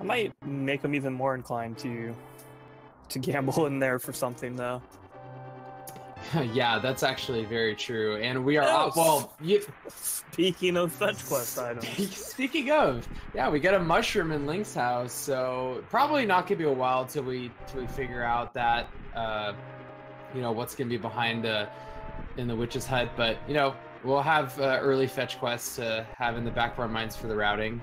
I might make them even more inclined to gamble in there for something, though. Yeah, that's actually very true. And we are up. Well, speaking of fetch quest items. Speaking of, yeah, we got a mushroom in Link's house, so probably not gonna be a while till we figure out that you know, what's gonna be behind in the witch's hut. But you know, we'll have early fetch quests to have in the back of our minds for the routing.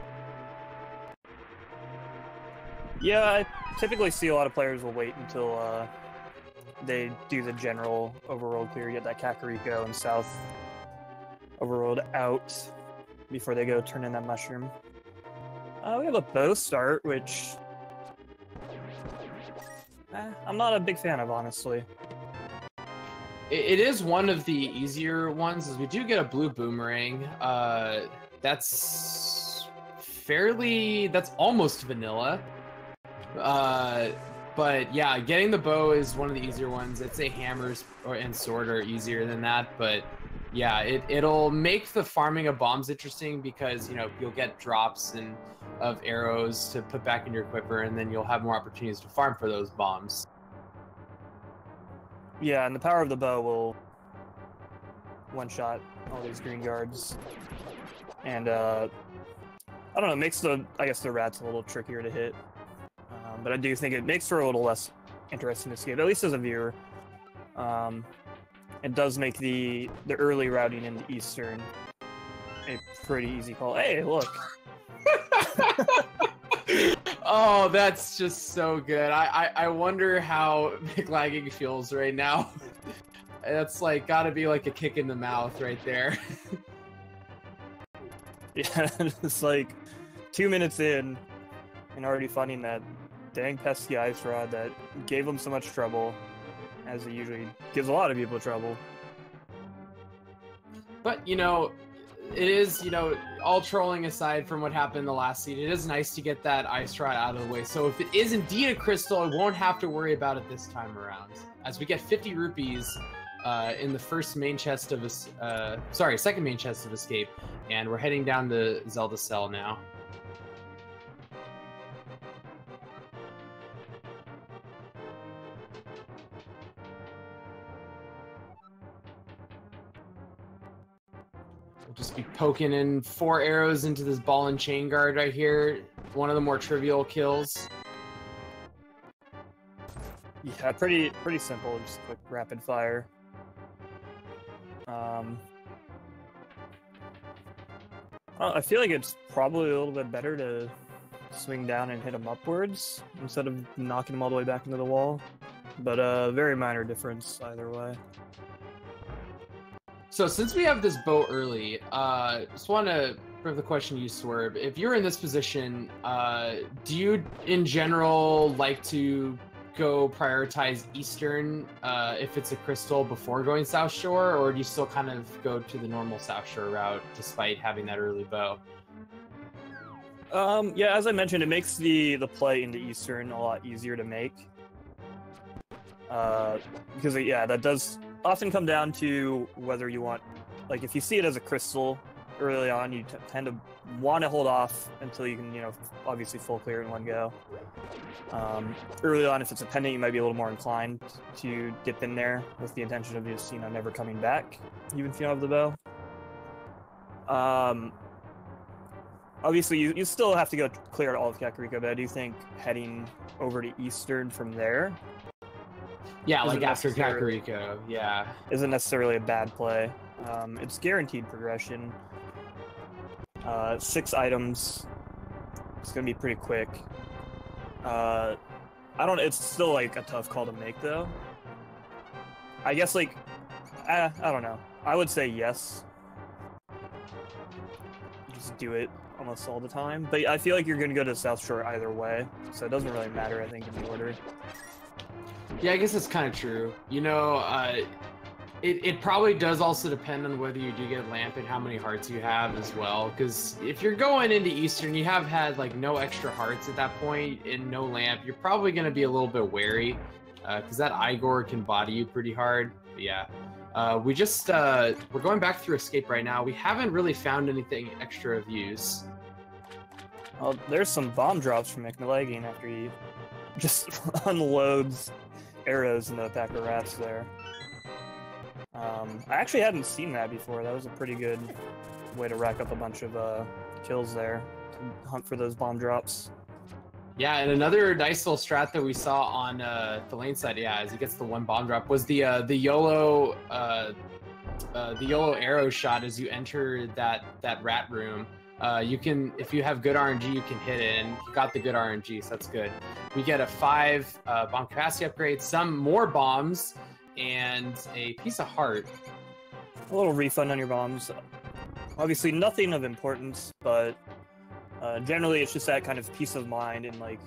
Yeah, I typically see a lot of players will wait until they do the general overworld clear, get that Kakariko and South overworld out before they go turn in that mushroom. We have a bow start, which I'm not a big fan of, honestly. It is one of the easier ones, as we do get a blue boomerang. That's almost vanilla. But yeah, getting the bow is one of the easier ones. I'd say hammers and sword are easier than that, but yeah, it'll make the farming of bombs interesting because, you know, you'll get drops of arrows to put back in your equipper, and then you'll have more opportunities to farm for those bombs. Yeah, and the power of the bow will one-shot all these green guards. And, I don't know, it makes I guess the rats a little trickier to hit. But I do think it makes for a little less interesting to escape, at least as a viewer. It does make the early routing in the Eastern a pretty easy call. Hey, look! Oh, that's just so good. I wonder how Mclagging feels right now. That's like gotta be like a kick in the mouth right there. Yeah, it's like 2 minutes in and already finding that dang pesky ice rod that gave him so much trouble, as it usually gives a lot of people trouble. But, you know, it is, you know, all trolling aside from what happened in the last seed, it is nice to get that ice rod out of the way. So if it is indeed a crystal, I won't have to worry about it this time around. As we get 50 rupees in the second main chest of escape, and we're heading down the Zelda cell now. Just be poking in 4 arrows into this ball and chain guard right here. One of the more trivial kills. Yeah, pretty simple. Just quick rapid fire. I feel like it's probably a little bit better to swing down and hit them upwards instead of knocking them all the way back into the wall. But very minor difference either way. So since we have this bow early, just want to bring the question to you, Swerve. If you're in this position, do you in general like to go prioritize Eastern if it's a crystal before going South Shore, or do you still kind of go to the normal South Shore route despite having that early bow? Yeah, as I mentioned, it makes the play into Eastern a lot easier to make. Because yeah, that does often come down to whether you want, like, if you see it as a crystal early on, you tend to want to hold off until you can, you know, obviously full clear in one go. Early on, if it's a pendant, you might be a little more inclined to dip in there with the intention of just, you know, never coming back, even if you don't have the bow. Obviously, you still have to go clear all of Kakariko, but I do think heading over to Eastern from there, yeah, like after Kakariko, yeah, isn't necessarily a bad play. It's guaranteed progression. 6 items. It's gonna be pretty quick. It's still like a tough call to make though. I guess like, I don't know. I would say yes. Just do it almost all the time. But I feel like you're gonna go to South Shore either way, so it doesn't really matter, I think, in the order. Yeah, I guess it's kind of true. You know, it probably does also depend on whether you do get lamp and how many hearts you have as well. Because if you're going into Eastern, you have had like no extra hearts at that point and no lamp, you're probably going to be a little bit wary because that Igor can body you pretty hard. But yeah, we're going back through escape right now. We haven't really found anything extra of use. Oh, there's some bomb drops from Mclagging after he just unloads arrows into a pack of rats there. I actually hadn't seen that before. That was a pretty good way to rack up a bunch of kills there, to hunt for those bomb drops. Yeah, and another nice little strat that we saw on the lane side, yeah, as he gets the one bomb drop, was the YOLO arrow shot as you enter that rat room. You can, if you have good RNG, you can hit it, and you got the good RNG, so that's good. We get a 5 bomb capacity upgrade, some more bombs, and a piece of heart. A little refund on your bombs. Obviously nothing of importance, but generally it's just that kind of peace of mind and like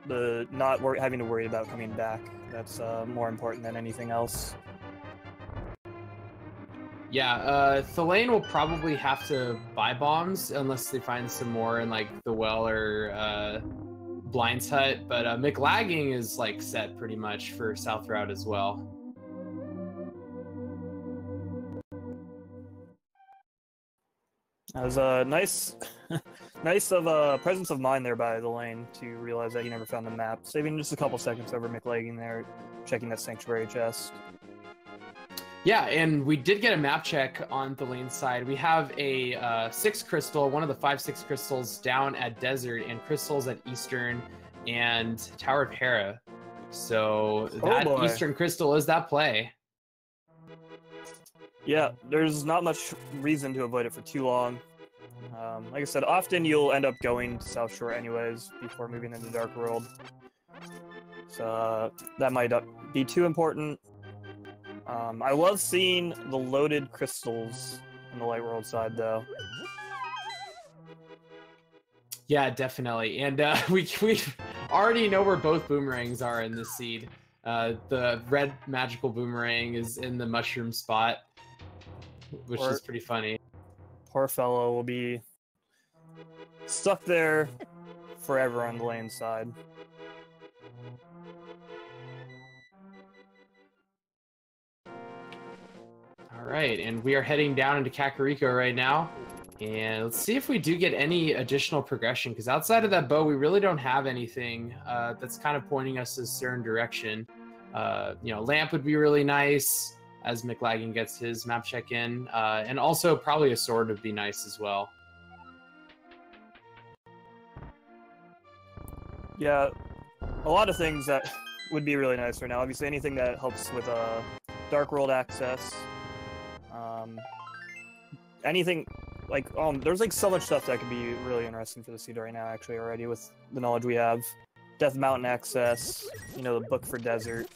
the not having to worry about coming back. That's more important than anything else. Yeah, Thalane will probably have to buy bombs unless they find some more in like the well or Blind's Hut, but Mclagging is like set pretty much for South Route as well. That was a nice, nice of a presence of mind there by the lane to realize that he never found the map, saving just a couple seconds over Mclagging there, checking that sanctuary chest. Yeah, and we did get a map check on the lane side. We have a 6 crystal, one of the 5-6 crystals down at Desert, and crystals at Eastern and Tower of Hera. So that Eastern crystal is that play. Yeah, there's not much reason to avoid it for too long. Like I said, often you'll end up going to South Shore anyways before moving into Dark World. So that might not be too important. I love seeing the loaded crystals on the Light World side, though. Yeah, definitely. And we already know where both boomerangs are in this seed. The red magical boomerang is in the mushroom spot, which is pretty funny. Poor fellow will be stuck there forever on the lane side. All right, and we are heading down into Kakariko right now. And let's see if we do get any additional progression, because outside of that bow, we really don't have anything that's kind of pointing us a certain direction. You know, lamp would be really nice as Mclagging gets his map check in, and also probably a sword would be nice as well. Yeah, a lot of things that would be really nice right now. Obviously, anything that helps with Dark World access. Anything like there's like so much stuff that could be really interesting for the seed right now. Actually, already with the knowledge we have, Death Mountain access. You know, the book for Desert.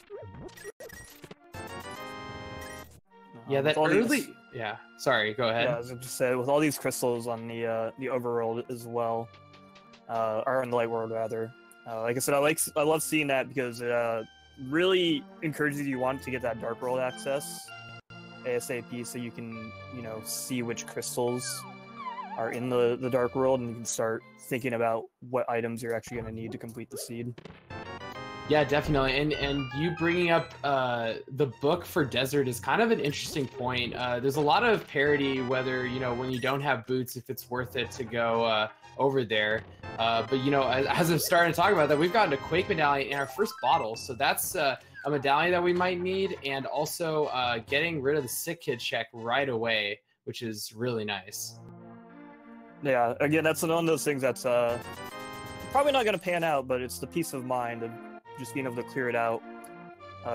Yeah, that early. Yeah, sorry. Go ahead. Yeah, as I just said, with all these crystals on the overworld as well, or on the light world rather. Like I said, I love seeing that because it really encourages you want to get that dark world access ASAP, so you can see which crystals are in the dark world, and you can start thinking about what items you're actually going to need to complete the seed. Yeah, definitely. And you bringing up the book for Desert is kind of an interesting point. There's a lot of parity whether, when you don't have boots, if it's worth it to go over there. But, as I'm starting to talk about that, we've gotten a Quake medallion in our first bottle. So that's a medallion that we might need. And also getting rid of the sick kid check right away, which is really nice. Yeah, again, that's one of those things that's probably not going to pan out, but it's the peace of mind of just being able to clear it out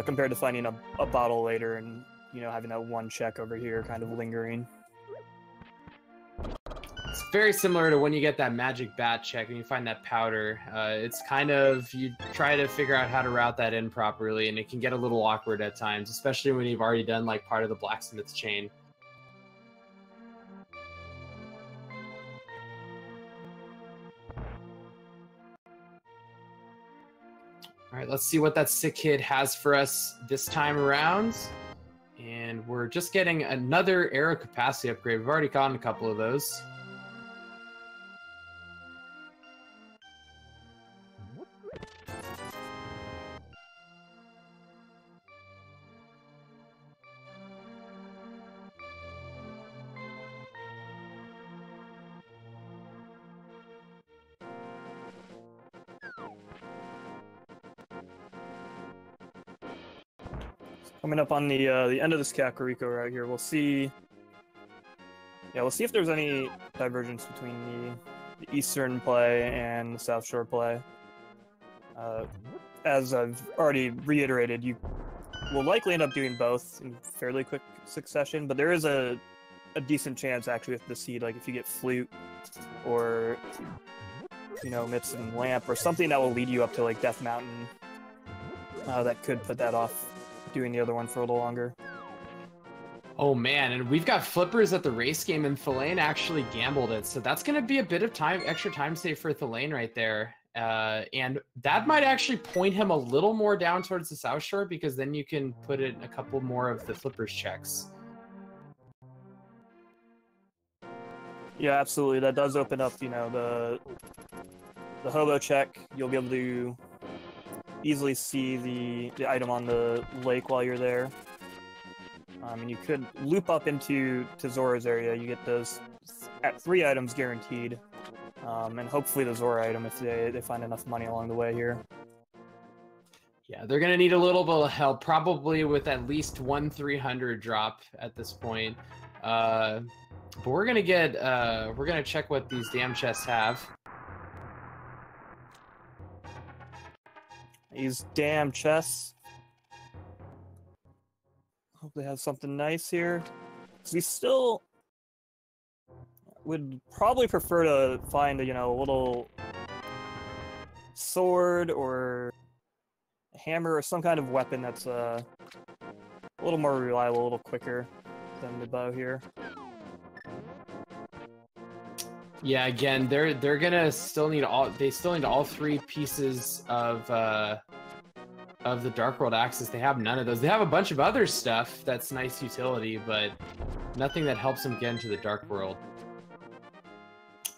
compared to finding a bottle later and having that one check over here kind of lingering. It's very similar to when you get that magic bat check and you find that powder. It's kind of, you try to figure out how to route that in properly, and it can get a little awkward at times, especially when you've already done like part of the blacksmith's chain. All right, let's see what that sick kid has for us this time around. And we're just getting another arrow capacity upgrade. We've already gotten a couple of those. Coming up on the end of this Kakariko right here, we'll see. Yeah, we'll see if there's any divergence between the Eastern play and the South Shore play. As I've already reiterated, you will likely end up doing both in fairly quick succession, but there is a decent chance actually with the seed, like if you get Flute or Mitz and Lamp or something that will lead you up to like Death Mountain, that could put that off doing the other one for a little longer. Oh man, and we've got flippers at the race game, and Thalane actually gambled it, so that's going to be a bit of extra time save for Thalane right there. And that might actually point him a little more down towards the South Shore, because then you can put in a couple more of the flippers checks. Yeah, absolutely. That does open up, the hobo check. You'll be able to easily see the item on the lake while you're there. And you could loop up into Zora's area. You get those 3 items guaranteed. And hopefully the Zora item if they find enough money along the way here. Yeah, they're going to need a little bit of help, probably with at least 1 300 drop at this point. But we're going to check what these damn chests have. These damn chests. Hope they have something nice here. Because we still would probably prefer to find a little sword or a hammer or some kind of weapon that's a little more reliable, a little quicker than the bow here. Yeah, again, they're gonna still need all 3 pieces of the Dark World Axis. They have none of those. They have a bunch of other stuff that's nice utility, but nothing that helps them get into the Dark World.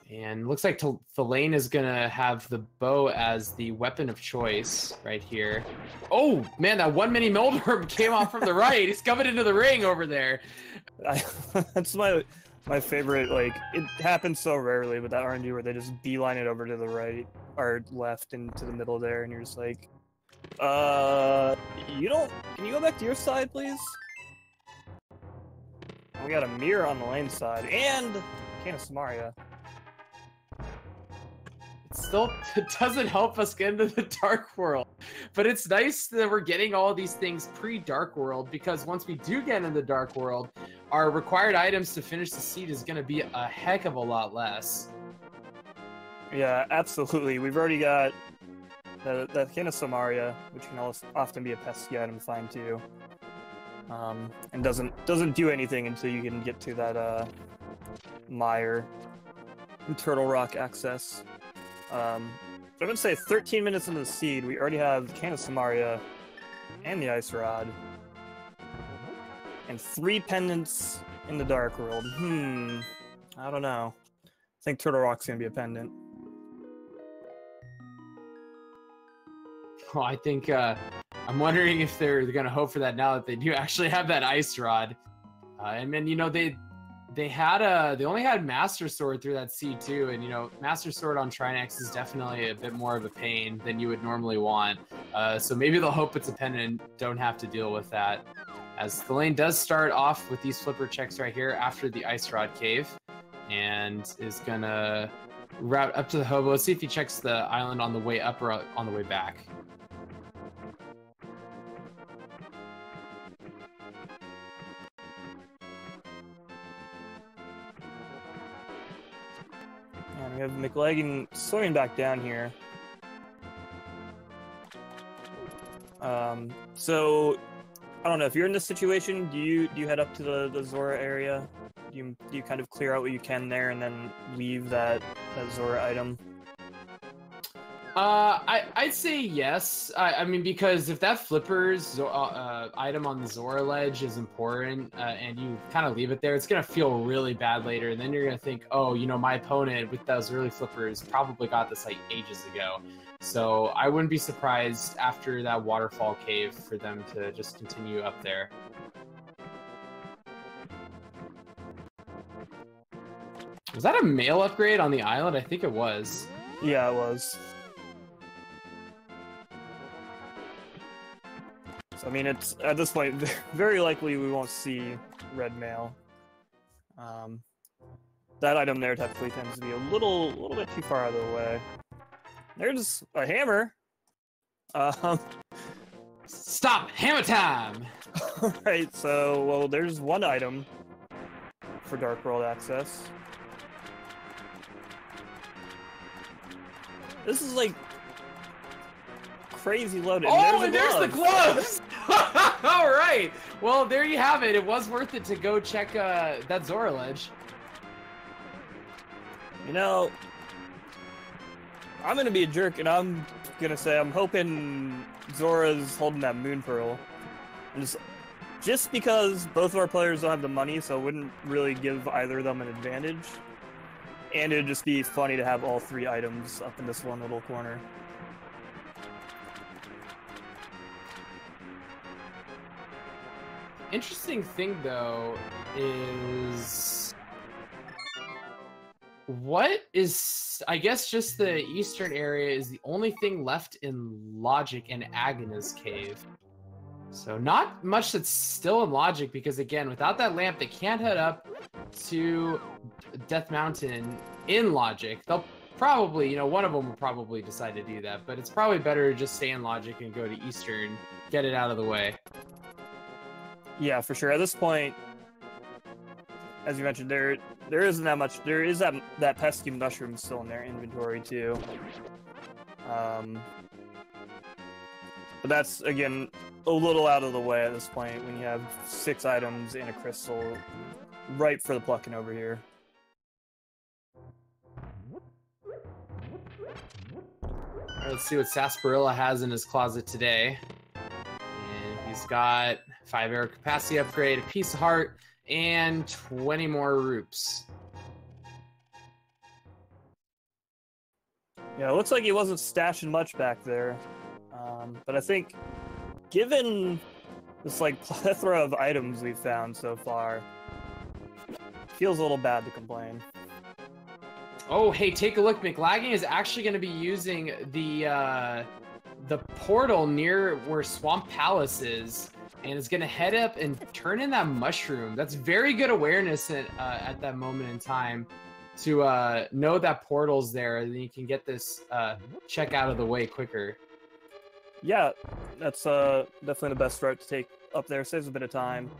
And looks like Thalane is gonna have the bow as the weapon of choice right here. Oh man, that 1 mini Meldorm came off from the right. He's coming into the ring over there. That's my favorite. Like, it happens so rarely with that RNG where they just beeline it over to the right or left into the middle there, and you're just like, can you go back to your side, please? We got a mirror on the lane side and Kana Samaria. Still, it doesn't help us get into the Dark World, but it's nice that we're getting all these things pre-Dark World, because once we do get into the Dark World, our required items to finish the seed is going to be a heck of a lot less. Yeah, absolutely. We've already got the Kana Samaria, which can also often be a pesky item to find too, and doesn't do anything until you can get to that mire and Turtle Rock access. I'm going to say 13 minutes into the seed, we already have Kana Samaria and the Ice Rod. And 3 pendants in the Dark World. I don't know. I think Turtle Rock's going to be a pendant. Well, I think, I'm wondering if they're going to hope for that now that they do actually have that Ice Rod. And then, they only had Master Sword through that C2, and Master Sword on Trinex is definitely a bit more of a pain than you would normally want. So maybe they'll hope it's a pendant and don't have to deal with that. As Thalane does start off with these flipper checks right here after the Ice Rod Cave, and is gonna route up to the hobo. Let's see if he checks the island on the way up or on the way back. And we have Mclagging swimming back down here. So I don't know if you're in this situation. Do you head up to the Zora area? Do you kind of clear out what you can there and then leave that Zora item? I'd say yes. I mean, because if that Flipper's item on the Zora ledge is important, and you kind of leave it there, it's gonna feel really bad later, and then you're gonna think, oh, my opponent with those early Flippers probably got this like ages ago. So I wouldn't be surprised after that waterfall cave for them to just continue up there. Was that a mail upgrade on the island? I think it was. Yeah, it was. So So I mean, it's at this point very likely we won't see red mail. That item there typically tends to be a little bit too far out of the way. There's a hammer. Stop! Hammer time! Alright, so, well, there's one item for Dark World access. This is like crazy loaded. Oh, and there's the gloves! Alright! Well, there you have it. It was worth it to go check that Zora ledge. You know, I'm gonna be a jerk and I'm gonna say I'm hoping Zora's holding that Moon Pearl. And just because both of our players don't have the money, so it wouldn't really give either of them an advantage. And it'd just be funny to have all 3 items up in this one little corner. Interesting thing, though, is... what is... I guess just the eastern area is the only thing left in Logic and Agnes Cave. So not much that's still in Logic, because again, without that lamp, they can't head up to Death Mountain in Logic. They'll probably, you know, one of them will probably decide to do that, but it's probably better to just stay in Logic and go to Eastern, get it out of the way. Yeah, for sure. At this point, as you mentioned, there isn't that much. There is that pesky mushroom still in their inventory too. But that's again a little out of the way at this point when you have 6 items in a crystal ripe for the plucking over here. All right, let's see what Sarsaparilla has in his closet today. And he's got 5 arrow capacity upgrade, a piece of heart, and 20 more roops. Yeah, it looks like he wasn't stashing much back there. But I think, given this like plethora of items we've found so far, feels a little bad to complain. Oh, hey, take a look. Mclagging is actually going to be using the portal near where Swamp Palace is, and is going to head up and turn in that mushroom. That's very good awareness at that moment in time to know that portal's there, and then you can get this check out of the way quicker. Yeah, that's definitely the best route to take up there. Saves a bit of time.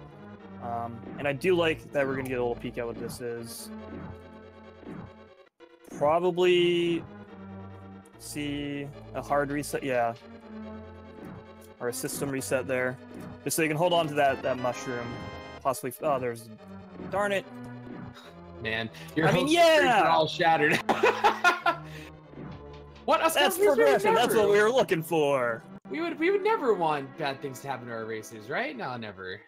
And I do like that we're going to get a little peek at what this is. Probably see a hard reset, yeah. Or a system reset there. Just so you can hold on to that mushroom. Possibly, oh, there's, darn it. Man, your hopes are all shattered. What? That's progression. That's what we were looking for. We would never want bad things to happen to our racers, right? No, never.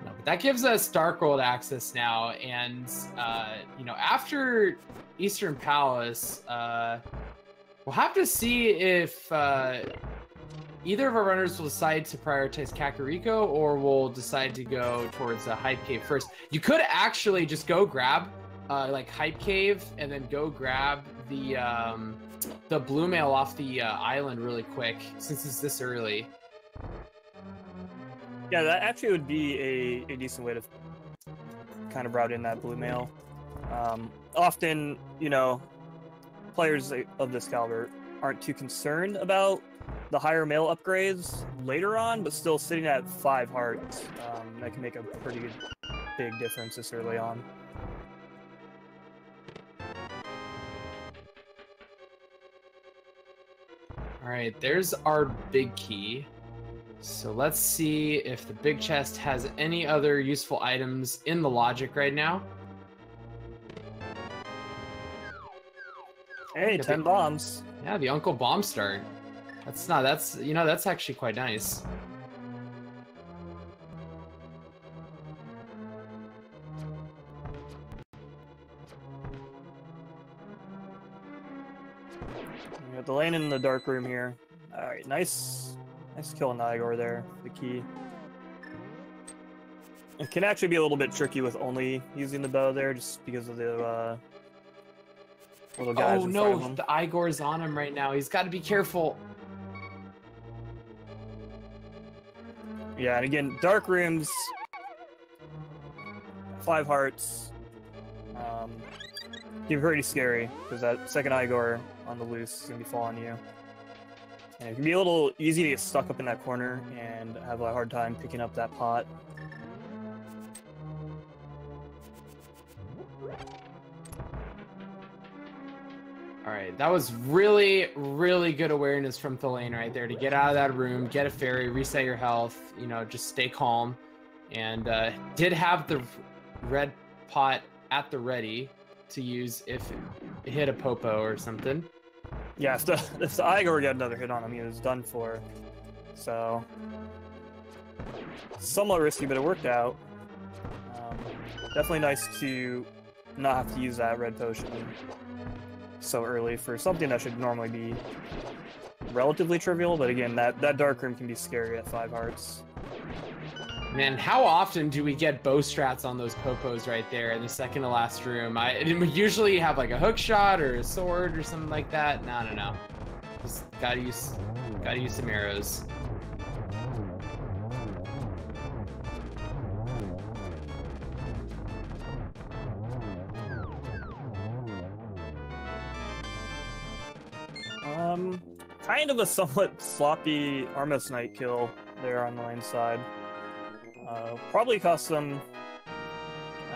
No, but that gives us Dark World access now, and you know, after Eastern Palace, we'll have to see if either of our runners will decide to prioritize Kakariko, or will decide to go towards Hype Cave first. You could actually just go grab like Hype Cave, and then go grab the blue mail off the island really quick, since it's this early. Yeah, that actually would be a decent way to kind of route in that blue mail. Often, you know, players of this caliber aren't too concerned about the higher mail upgrades later on, but still sitting at 5 hearts, that can make a pretty big difference this early on. All right, there's our big key. So let's see if the big chest has any other useful items in the Logic right now. Hey, 10 bombs. Yeah, the Uncle Bomb start. That's you know, that's actually quite nice. We got the lane in the dark room here. Alright, nice kill on Igor there, the key. It can actually be a little bit tricky with only using the bow there, just because of the little guys in front of him. The Igor's on him right now. He's got to be careful. Yeah, and again, dark rooms, 5 hearts. Can be pretty scary because that second Igor on the loose is gonna be following you. And it can be a little easy to get stuck up in that corner and have a hard time picking up that pot. All right, that was really, really good awareness from thalane right there to get out of that room, get a fairy, reset your health, you know, just stay calm. And did have the red pot at the ready to use if it hit a Popo or something. Yeah, if the Igor got another hit on him, he was done for. So, somewhat risky, but it worked out. Definitely nice to not have to use that red potion so early for something that should normally be relatively trivial, but again, that dark room can be scary at 5 hearts. Man, how often do we get bow strats on those Popos right there in the second to last room? We usually have like a hook shot or a sword or something like that. No. Just gotta use some arrows. Kind of a somewhat sloppy Armos Knight kill there on the lane side. Probably cost them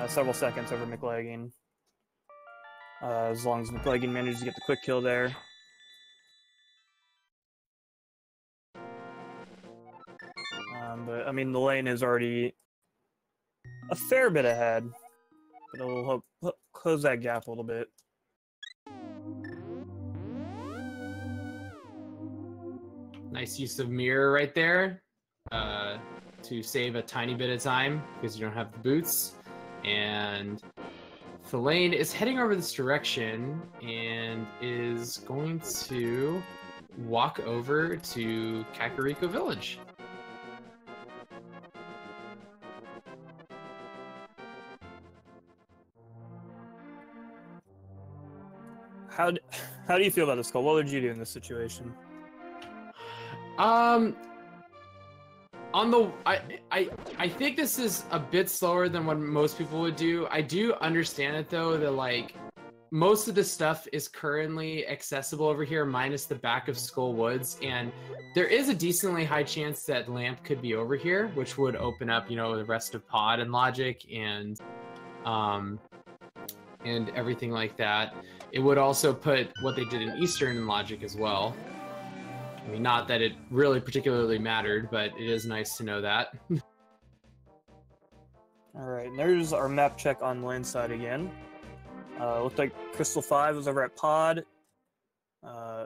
several seconds over Mclagging. As long as Mclagging manages to get the quick kill there. But I mean, the lane is already a fair bit ahead, but it'll help close that gap a little bit. Nice use of mirror right there to save a tiny bit of time because you don't have the boots. And thalane is heading over this direction and is going to walk over to Kakariko Village. How do you feel about this call? What would you do in this situation? I think this is a bit slower than what most people would do. I do understand it though, that like most of the stuff is currently accessible over here minus the back of Skull Woods, and there is a decently high chance that Lamp could be over here, which would open up, you know, the rest of Pod and Logic and everything like that. It would also put what they did in Eastern in Logic as well. I mean, not that it really particularly mattered, but it is nice to know that. Alright, and there's our map check on the lane side again. Looked like Crystal 5 was over at Pod.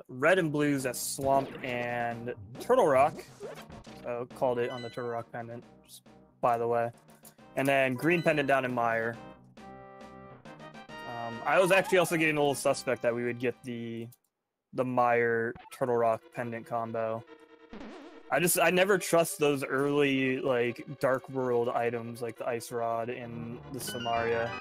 Red and Blues at Swamp and Turtle Rock. Called it on the Turtle Rock pendant, just by the way. And then Green Pendant down in Mire. I was actually also getting a little suspect that we would get the Mire Turtle Rock pendant combo. I never trust those early like Dark World items like the Ice Rod and the Samaria.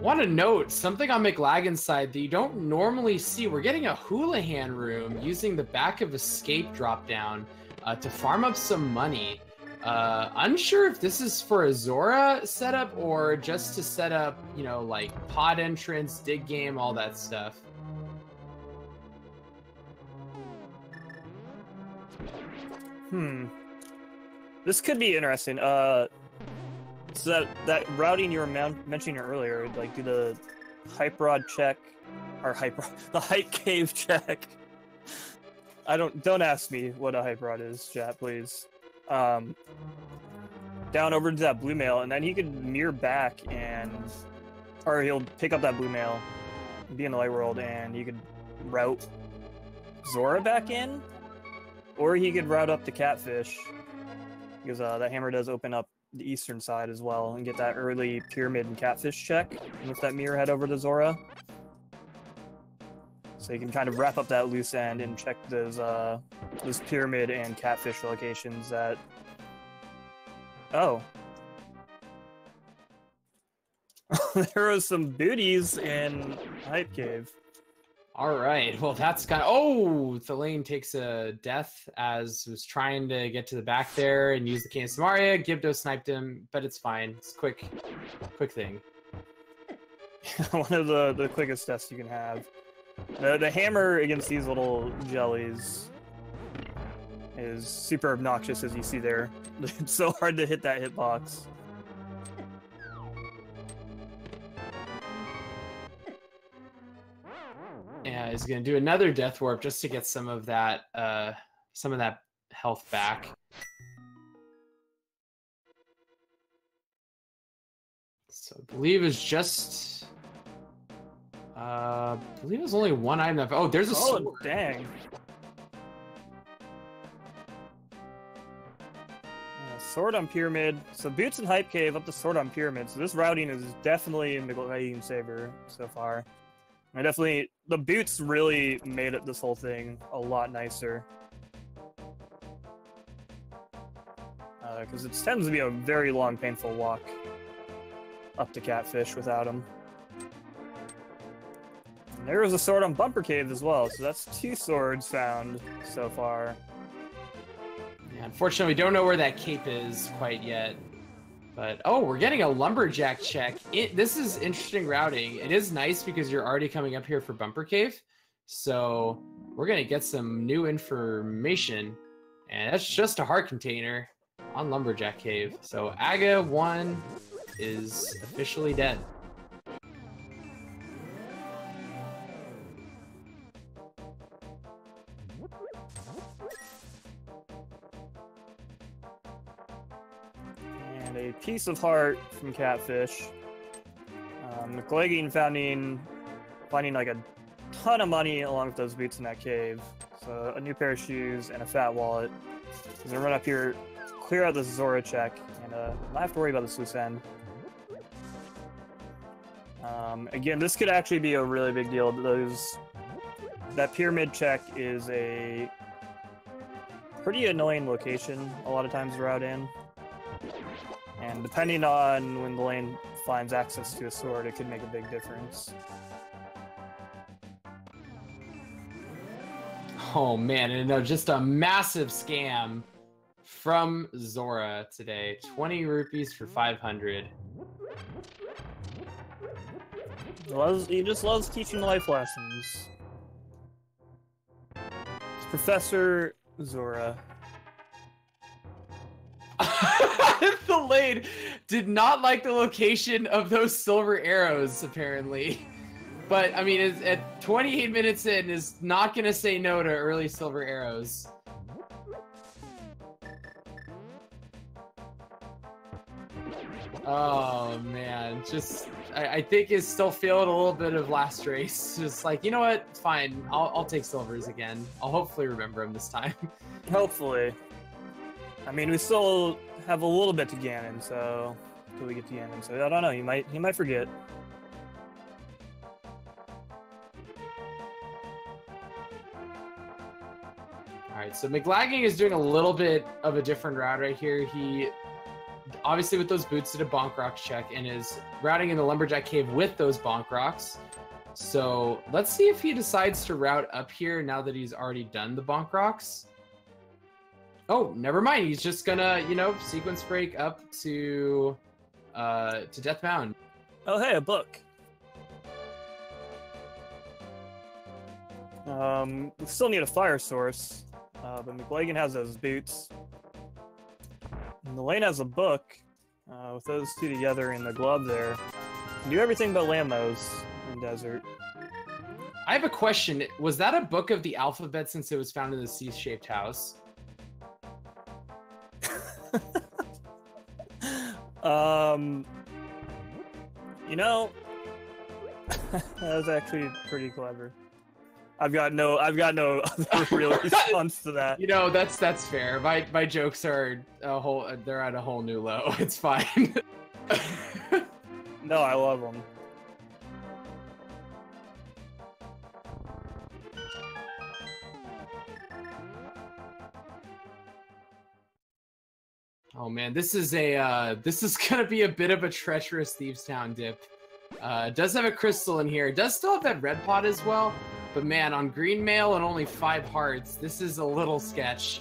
Want to note something on Mclagging's side that you don't normally see. We're getting a Houlihan room using the back of Escape drop down to farm up some money. Unsure if this is for a Zora setup or just to set up, you know, like pod entrance, dig game, all that stuff. This could be interesting. So that routing you were mentioning earlier, like do the hype rod check, or the hype cave check. Don't ask me what a hype rod is, chat, please. Down over to that blue mail, and then he could mirror back or he'll pick up that blue mail, be in the light world, and you could route Zora back in, or he could route up the Catfish, because that hammer does open up the eastern side as well, and get that early Pyramid and Catfish check with that mirror head over to Zora. So you can kind of wrap up that loose end and check those Pyramid and Catfish locations that... Oh. There was some booties in Hype Cave. All right. Well, that's kind of. Oh, Thalane takes a death as was trying to get to the back there and use the Cane of Samaria. Gibdo sniped him, but it's fine. It's quick thing. One of the quickest deaths you can have. The hammer against these little jellies is super obnoxious, as you see there. It's so hard to hit that hitbox. Yeah, he's gonna do another death warp just to get some of that health back. So I believe it's just I believe it was only one item left. Oh, there's a sword. Dang. Sword on Pyramid. So Boots and Hype Cave up to Sword on Pyramid. So this routing is definitely in Mclagging's favor so far. And definitely, the Boots really made it this whole thing a lot nicer. Because it tends to be a very long, painful walk up to Catfish without him. And there was a sword on Bumper Cave as well, so that's 2 swords found so far. Yeah, unfortunately, we don't know where that cape is quite yet. But, oh, we're getting a Lumberjack check. This is interesting routing. It is nice because you're already coming up here for Bumper Cave. So we're going to get some new information. And that's just a heart container on Lumberjack Cave. So Aga 1 is officially dead. And a piece of heart from Catfish. Mclagging finding like a ton of money along with those boots in that cave. So a new pair of shoes and a fat wallet. He's gonna run up here, clear out this Zora check, and not have to worry about this loose end. Again, this could actually be a really big deal. That pyramid check is a pretty annoying location a lot of times to route in. And depending on when the lane finds access to a sword, it could make a big difference. Oh man, and no, just a massive scam from Zora today. 20 rupees for 500. He just loves teaching life lessons. It's Professor Zora. The lane did not like the location of those silver arrows, apparently. But, I mean, at 28 minutes in, is not going to say no to early silver arrows. Oh, man. Just, I think he's still feeling a little bit of last race. Just like, you know what? Fine. I'll take silvers again. I'll hopefully remember him this time. Hopefully. I mean, we still have a little bit to Ganon, so until we get to Ganon. So I don't know. He might forget. All right, so Mclagging is doing a little bit of a different route right here. He obviously with those boots did a bonk rocks check and is routing in the Lumberjack Cave with those bonk rocks. So let's see if he decides to route up here now that he's already done the bonk rocks. Oh, never mind. He's just gonna, you know, sequence break up to Death Mountain. Oh, hey, a book. We still need a fire source, but Mclagging has those boots. And the lane has a book. With those two together in the glove there, you can do everything but Lambos in Desert. I have a question. Was that a book of the alphabet since it was found in the C-shaped house? You know, that was actually pretty clever. I've got no other real response to that. You know, that's fair. My jokes are they're at a whole new low. It's fine. No, I love them. Oh man, this is gonna be a bit of a treacherous Thieves Town dip. It does have a crystal in here. It does still have that red pot as well. But man, on green mail and only 5 hearts, this is a little sketch.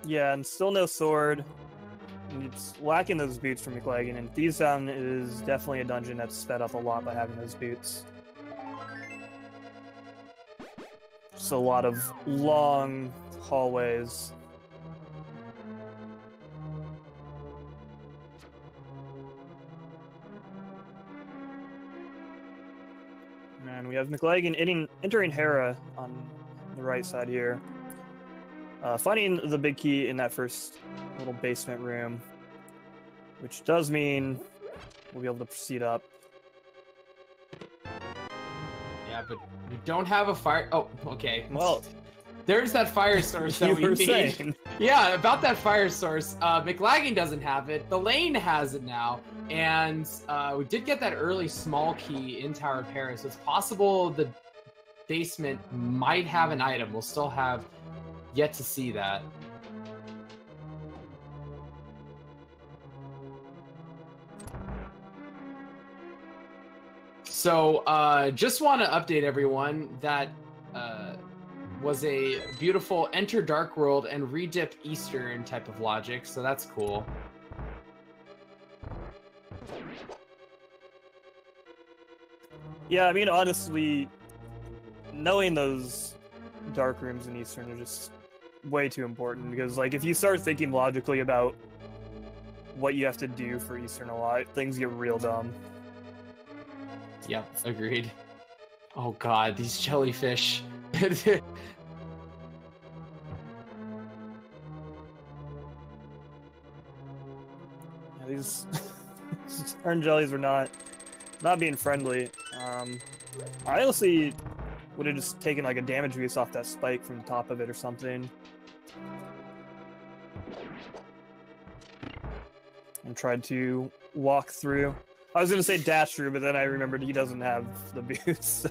Yeah, and still no sword. And it's lacking those boots from Mclagging, and Thieves Town is definitely a dungeon that's sped up a lot by having those boots. Just a lot of long hallways. And we have Mclagging entering Hera on the right side here. Finding the big key in that first little basement room, which does mean we'll be able to proceed up. Yeah, but we don't have a fire. Oh, okay. Well, there's that fire source that we need. Yeah, about that fire source. Mclagging doesn't have it. Thalane has it now. And we did get that early small key in Tower of Hera, so it's possible the basement might have an item. We'll still have yet to see that. So, just want to update everyone that was a beautiful Enter Dark World and Redip Eastern type of logic, so that's cool. Yeah, I mean, honestly, knowing those dark rooms in Eastern are just way too important, because, like, if you start thinking logically about what you have to do for Eastern a lot, things get real dumb. Yep, agreed. Oh god, these jellyfish. Yeah, these orange jellies are not being friendly. I honestly would have just taken like a damage boost off that spike from the top of it or something. And tried to walk through. I was gonna say dash through, but then I remembered he doesn't have the boost,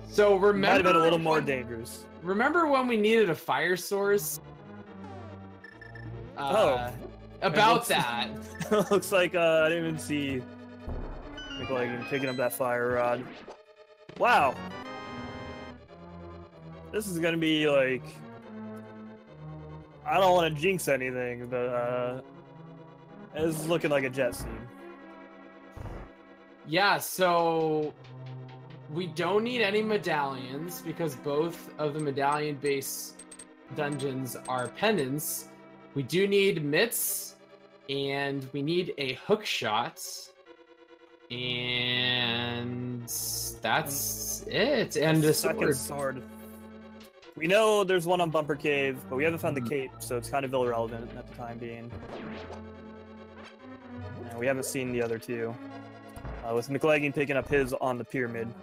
so remember, might have been a little more dangerous. Remember when we needed a fire source? About that. Looks like I didn't even see Mclagging picking up that fire rod. Wow. This is gonna be like, I don't want to jinx anything, but this is looking like a jet scene. Yeah, so we don't need any medallions because both of the medallion-based dungeons are pendants. We do need mitts, and we need a hook shot, and that's it. And a second sword. We know there's one on Bumper Cave, but we haven't found the cape, so it's kind of irrelevant at the time being. And we haven't seen the other two. With Mclagging picking up his on the pyramid.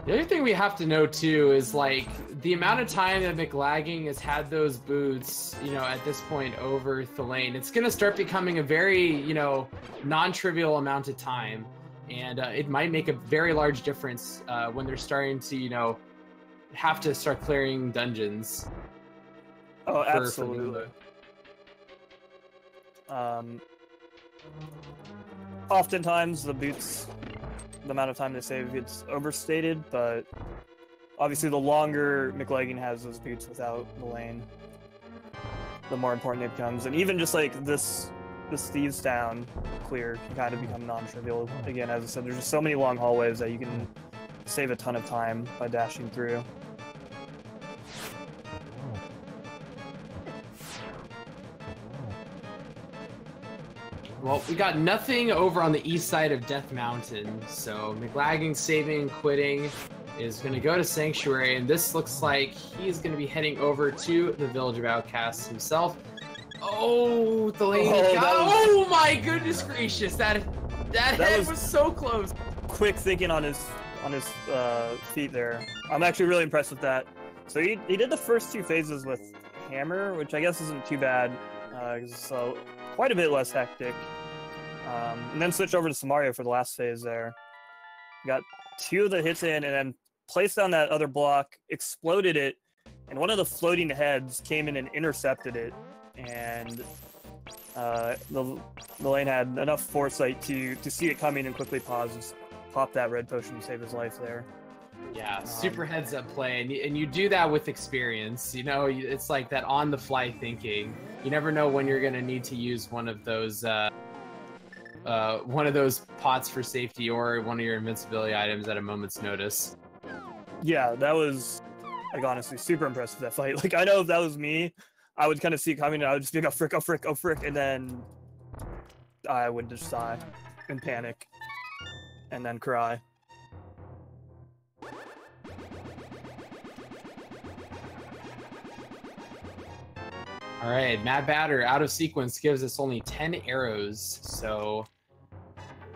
The other thing we have to know too is like the amount of time that Mclagging has had those boots, you know, at this point over Thalane. It's gonna start becoming a very, you know, non-trivial amount of time, and it might make a very large difference when they're starting to, you know, have to start clearing dungeons. Oh, absolutely. Oftentimes the boots, the amount of time they save gets overstated, but obviously the longer Mclagging has those boots without the lane, the more important it becomes. And even just like this Thieves Town clear can kind of become non-trivial. Again, as I said, there's just so many long hallways that you can save a ton of time by dashing through. Well, we got nothing over on the east side of Death Mountain, so Mclagging saving, quitting, is going to go to Sanctuary, and this looks like he's going to be heading over to the Village of Outcasts himself. Oh, the lady oh my goodness gracious, that head was so close. Quick thinking on his feet there. I'm actually really impressed with that. So he did the first two phases with Hammer, which I guess isn't too bad, so quite a bit less hectic. And then switch over to Samario for the last phase there. Got two of the hits in, and then placed down that other block, exploded it, and one of the floating heads came in and intercepted it. And the lane had enough foresight to see it coming and quickly pause and pop that red potion to save his life there. Yeah, super heads up play, and you do that with experience. You know, it's like that on the fly thinking. You never know when you're gonna need to use one of those pots for safety or one of your invincibility items at a moment's notice. Yeah, that was, like, honestly super impressive, that fight. Like, I know if that was me, I would kind of see it coming and I would just be like, oh frick, oh frick, oh frick, and then I would just sigh and panic and then cry. All right, Mad Batter out of sequence gives us only 10 arrows, so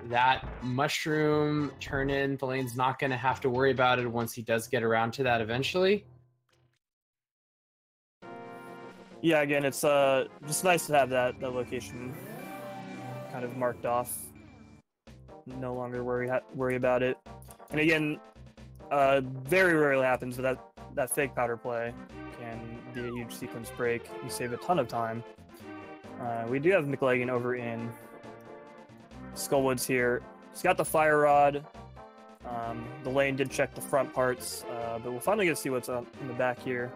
that mushroom turn-in, Thalane's not going to have to worry about it once he does get around to that eventually. Yeah, again, it's just nice to have that location kind of marked off. No longer worry about it. And again, very rarely happens, but that fake powder play can be a huge sequence break. You save a ton of time. We do have Mclagging over in Skullwoods here. He's got the fire rod. The lane did check the front parts, but we'll finally get to see what's in the back here.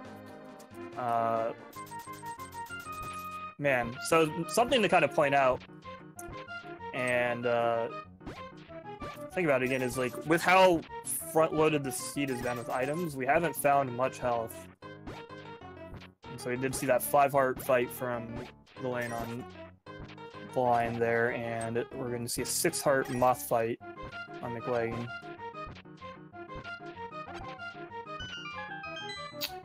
Man, so something to kind of point out, and think about it again, is like with how front-loaded the seed has been with items, we haven't found much health. And so we did see that 5-heart fight from the lane on the line there, and we're going to see a 6-heart moth fight on Mclagging.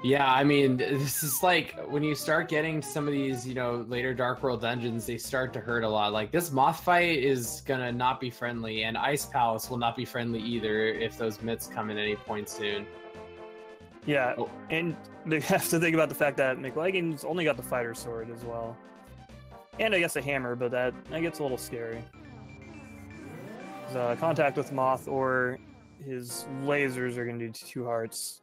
Yeah, I mean, this is like when you start getting some of these, you know, later Dark World dungeons, they start to hurt a lot. Like this moth fight is gonna not be friendly, and Ice Palace will not be friendly either if those mitts come in any point soon. Yeah, and they have to think about the fact that Mclagging's only got the fighter sword as well. And I guess a hammer, but that gets a little scary. Contact with Moth or his lasers are going to do 2 hearts.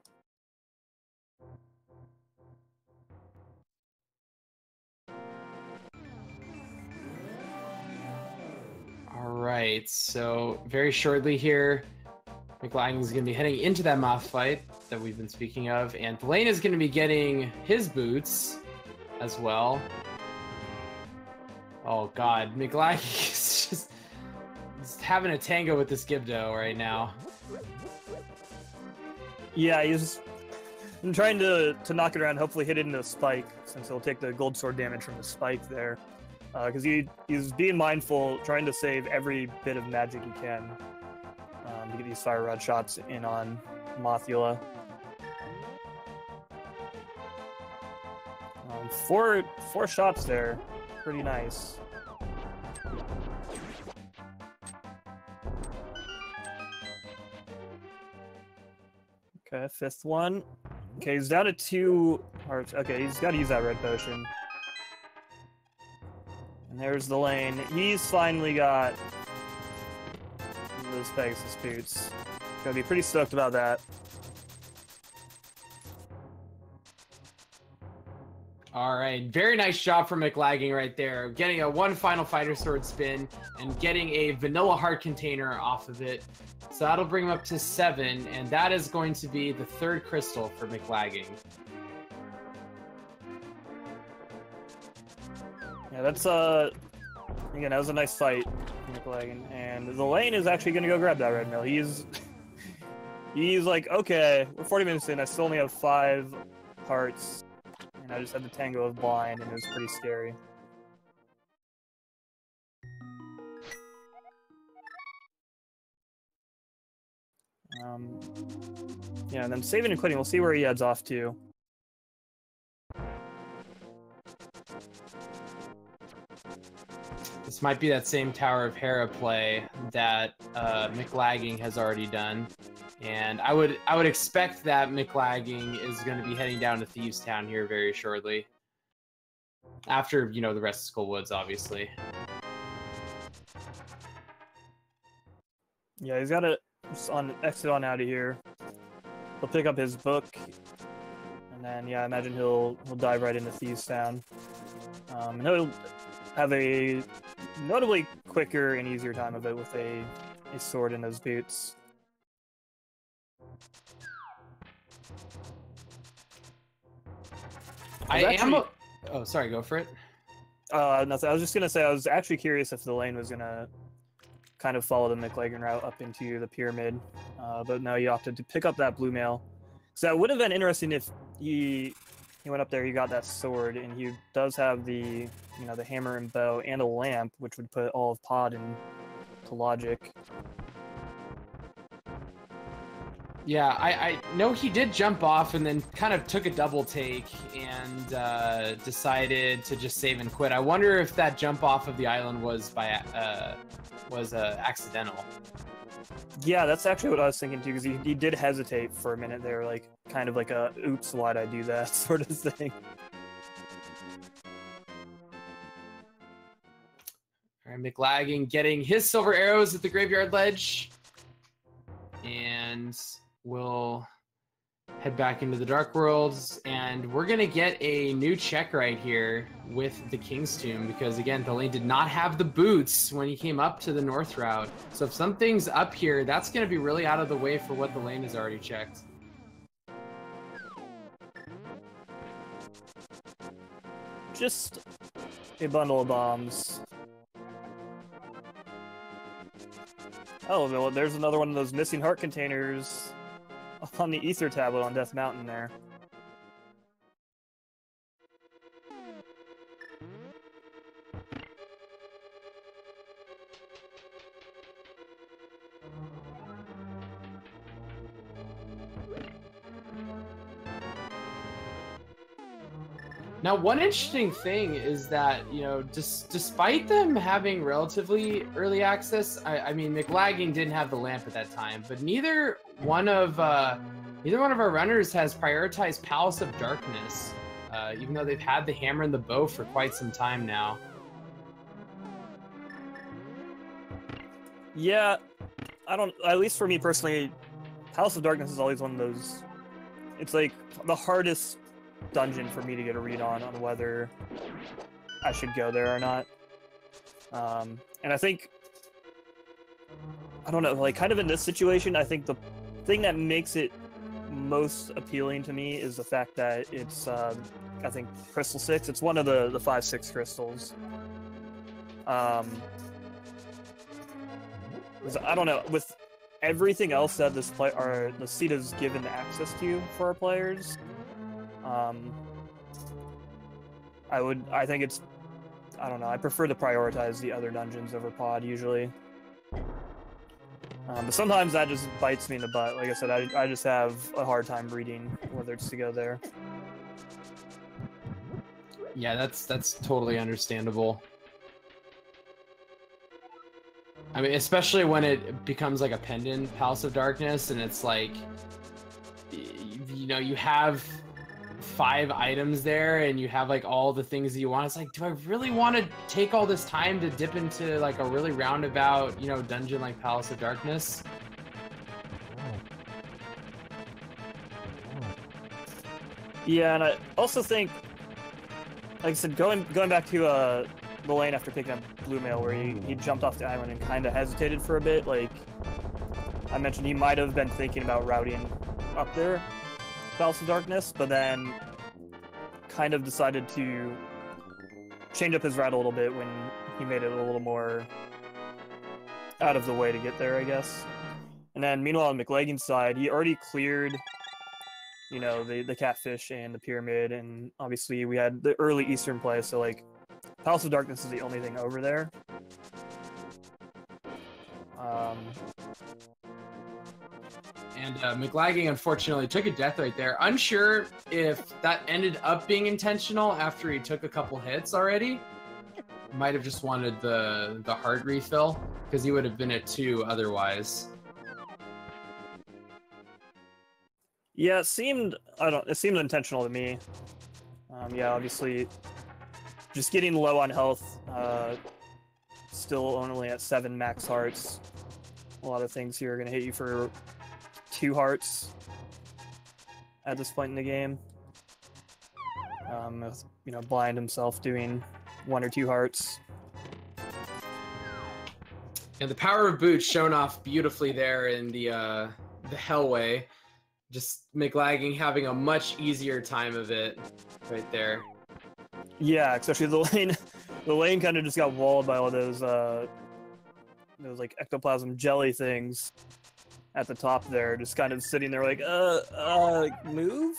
All right, so very shortly here, Mclagging is going to be heading into that moth fight that we've been speaking of, and Thalane is going to be getting his boots as well. Oh god, Mclagging is just having a tango with this Gibdo right now. Yeah, he's trying to knock it around, hopefully hit it into a spike, since he'll take the gold sword damage from the spike there. Because he's being mindful, trying to save every bit of magic he can to get these fire rod shots in on Mothula. 4 shots there, pretty nice. Okay, 5th one. Okay, he's down to 2 hearts. Okay, he's got to use that red potion. And there's the lane. He's finally got those Pegasus boots. Gonna be pretty stoked about that. All right, very nice job from Mclagging right there. Getting a 1 final fighter sword spin and getting a vanilla heart container off of it. So that'll bring him up to 7, and that is going to be the 3rd crystal for Mclagging. Yeah, that's again, that was a nice fight, Mclagging. And the lane is actually gonna go grab that red mill. He's like, okay, we're 40 minutes in, I still only have 5 hearts. And I just had the tango of blind, and it was pretty scary. Yeah, and then saving and quitting, we'll see where he heads off to. This might be that same Tower of Hera play that Mclagging has already done. And I would expect that Mclagging is going to be heading down to Thieves Town here very shortly. After, you know, the rest of Skullwoods, obviously. Yeah, he's got to exit on out of here. He'll pick up his book, and then yeah, I imagine he'll dive right into Thieves Town. And he'll have a notably quicker and easier time of it with a sword in his boots. I am. Oh, sorry. Go for it. Nothing. I was just gonna say I was actually curious if the lane was gonna kind of follow the Mclagging route up into the pyramid, but no, you opted to pick up that blue mail. So that would have been interesting if he went up there, he got that sword, and he does have the the hammer and bow and a lamp, which would put all of Pod into logic. Yeah, I know he did jump off and then kind of took a double take and decided to just save and quit. I wonder if that jump off of the island was accidental. Yeah, that's actually what I was thinking too, because he did hesitate for a minute there, like kind of like a "oops, why'd I do that" sort of thing. All right, Mclagging getting his silver arrows at the graveyard ledge, and we'll head back into the Dark Worlds, and we're gonna get a new check right here with the King's Tomb, because again, thalane did not have the boots when he came up to the north route. So if something's up here, that's gonna be really out of the way for what thalane has already checked. Just a bundle of bombs. Oh, well, there's another one of those missing heart containers on the Ether tablet on Death Mountain there. Now, one interesting thing is that, despite them having relatively early access, I mean, Mclagging didn't have the lamp at that time, but neither one of our runners has prioritized Palace of Darkness, even though they've had the hammer and the bow for quite some time now. Yeah, at least for me personally, Palace of Darkness is always one of those, it's like the hardest dungeon for me to get a read on whether I should go there or not. And I think, I don't know, like kind of in this situation, I think the thing that makes it most appealing to me is the fact that it's, I think, Crystal 6. It's one of the 5-6 crystals. I don't know, with everything else that the seed has given access to for our players, I think it's, I don't know, I prefer to prioritize the other dungeons over Pod usually. But sometimes that just bites me in the butt. Like I said, I just have a hard time reading whether it's to go there. Yeah, that's totally understandable. I mean, especially when it becomes like a pendant Palace of Darkness, and it's like, you have 5 items there, and you have like all the things that you want. It's like, do I really want to take all this time to dip into like a really roundabout, dungeon like Palace of Darkness? Yeah, and I also think, like I said, going back to the lane after picking up blue mail, where he jumped off the island and kind of hesitated for a bit. Like I mentioned, he might have been thinking about routing up there, Palace of Darkness, but then kind of decided to change up his route a little bit when he made it a little more out of the way to get there, I guess. And then meanwhile on Mclagging's side, he already cleared, the catfish and the pyramid, and obviously we had the early Eastern play, so like Palace of Darkness is the only thing over there. And Mclagging unfortunately took a death right there. Unsure if that ended up being intentional after he took a couple hits already. Might have just wanted the heart refill, because he would have been at 2 otherwise. Yeah, it seemed intentional to me. Yeah, obviously just getting low on health, still only at 7 max hearts. A lot of things here are going to hit you for 2 hearts at this point in the game. With, Blind himself doing 1 or 2 hearts. And the power of boots shown off beautifully there in the Hellway. Just Mclagging having a much easier time of it right there. Yeah, especially the lane. The lane kind of just got walled by all those like ectoplasm jelly things at the top there, just kind of sitting there like, move?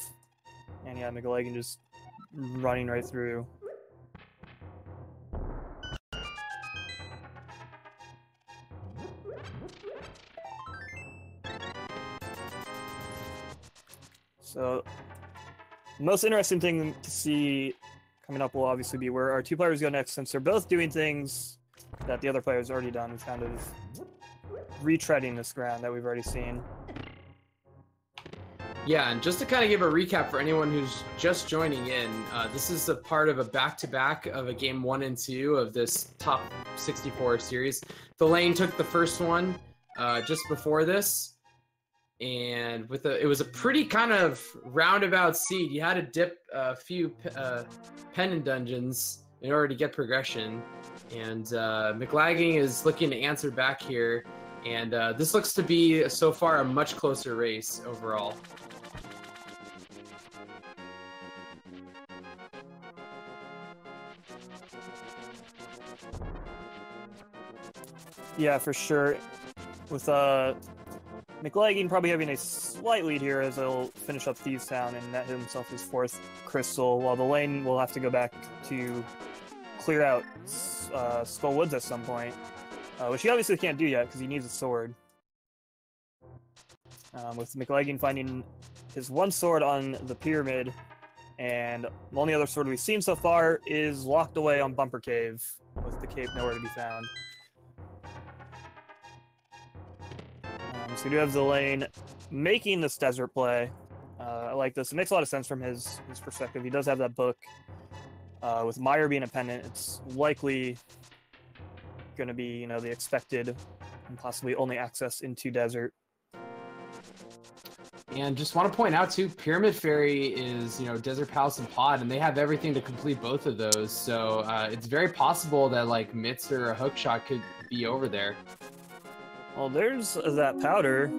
And yeah, Mclagging just running right through. So, the most interesting thing to see coming up will obviously be where our two players go next, since they're both doing things that the other player's already done, kind of retreading this ground that we've already seen. Yeah, and just to kind of give a recap for anyone who's just joining in, this is a part of a back-to-back of a game 1 and 2 of this top 64 series. Thalane took the first one just before this, and it was a pretty kind of roundabout seed. You had to dip a few pendant dungeons in order to get progression, and Mclagging is looking to answer back here, and this looks to be so far a much closer race overall. Yeah, for sure. With Mclagging probably having a slight lead here as he'll finish up Thieves Town and net himself his 4th crystal, while the lane will have to go back to clear out Skull Woods at some point, which he obviously can't do yet because he needs a sword. With Mclagging finding his 1 sword on the pyramid, and the only other sword we've seen so far is locked away on Bumper Cave, with the cave nowhere to be found. So we do have Zelda making this desert play. I like this. It makes a lot of sense from his perspective. He does have that book. With Meyer being a pendant, it's likely going to be, you know, the expected and possibly only access into desert. And just want to point out too, Pyramid Fairy is, you know, Desert Palace and Pod, and they have everything to complete both of those. So it's very possible that like Mitz or a Hookshot could be over there. Well, there's that powder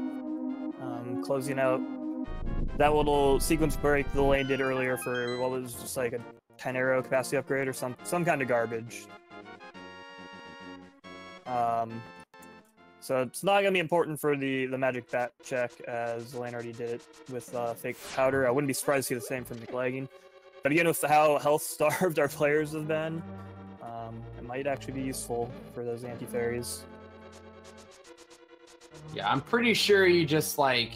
closing out that little sequence break the lane did earlier for what was just like a 10 arrow capacity upgrade or some kind of garbage. So it's not going to be important for the magic bat check, as the lane already did it with fake powder. I wouldn't be surprised to see the same from Mclagging. But again, with how health starved our players have been, it might actually be useful for those anti-fairies. Yeah, I'm pretty sure you just like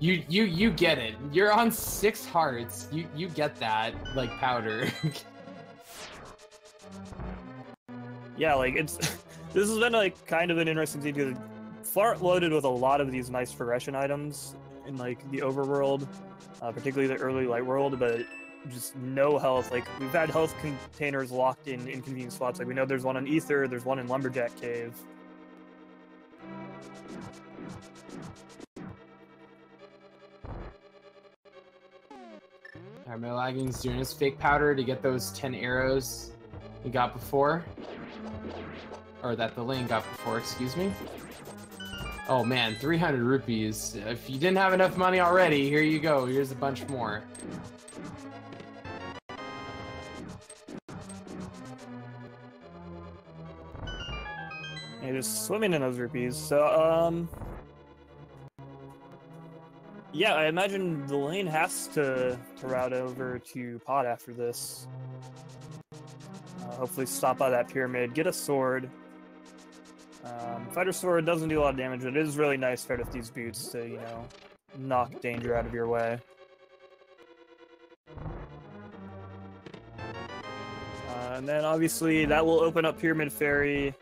you get it. You're on 6 hearts. You get that like powder. Yeah, like it's this has been like kind of an interesting thing because fart loaded with a lot of these nice progression items in like the overworld, particularly the early light world, but just no health. Like we've had health containers locked in inconvenient spots. Like we know there's one in Ether, there's one in Lumberjack Cave. Alright, Mclagging's doing his fake powder to get those 10 arrows he got before. Or that the lane got before, excuse me. Oh man, 300 rupees. If you didn't have enough money already, here you go. Here's a bunch more. Yeah, just swimming in those rupees. So, yeah, I imagine the lane has to route over to Pod after this. Hopefully stop by that pyramid, get a sword. Fighter sword doesn't do a lot of damage, but it is really nice paired with these boots to, you know, knock danger out of your way. And then obviously that will open up Pyramid Fairy,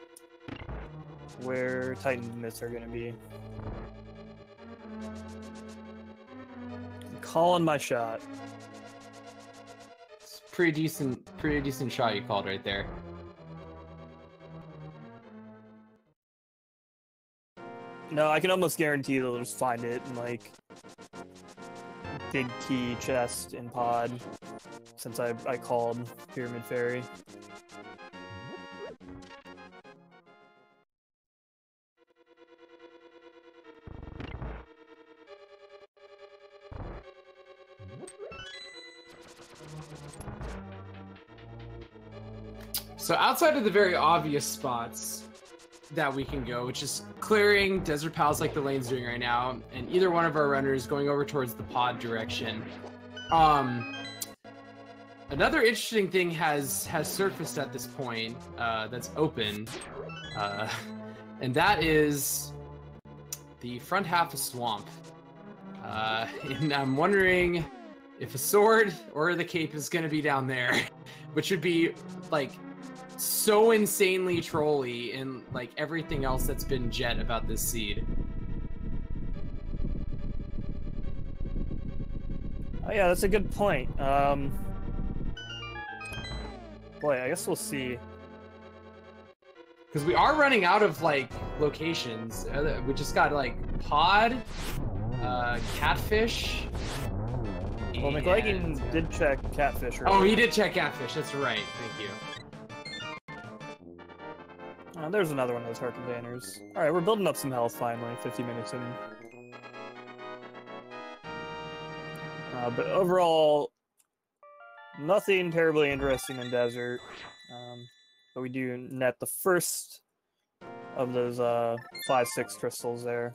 where Titan Myths are going to be. Calling my shot. It's pretty decent shot you called right there. No, I can almost guarantee they'll just find it in like big key chest and pod, since I called Pyramid Fairy. So outside of the very obvious spots that we can go, which is clearing Desert Palace like the lane's doing right now, and either one of our runners going over towards the pod direction. Another interesting thing has surfaced at this point that's open, and that is the front half of Swamp. And I'm wondering if a sword or the cape is going to be down there, which would be like so insanely trolly and like everything else that's been jet about this seed. Oh yeah, that's a good point. Boy, I guess we'll see. Because we are running out of like locations. We just got like pod, catfish. Well, Mclagging did check catfish earlier. Oh, he did check catfish. That's right. Thank you. There's another one of those hard containers. Alright, we're building up some health finally, 50 minutes in. But overall, nothing terribly interesting in Desert. But we do net the first of those 5-6 crystals there.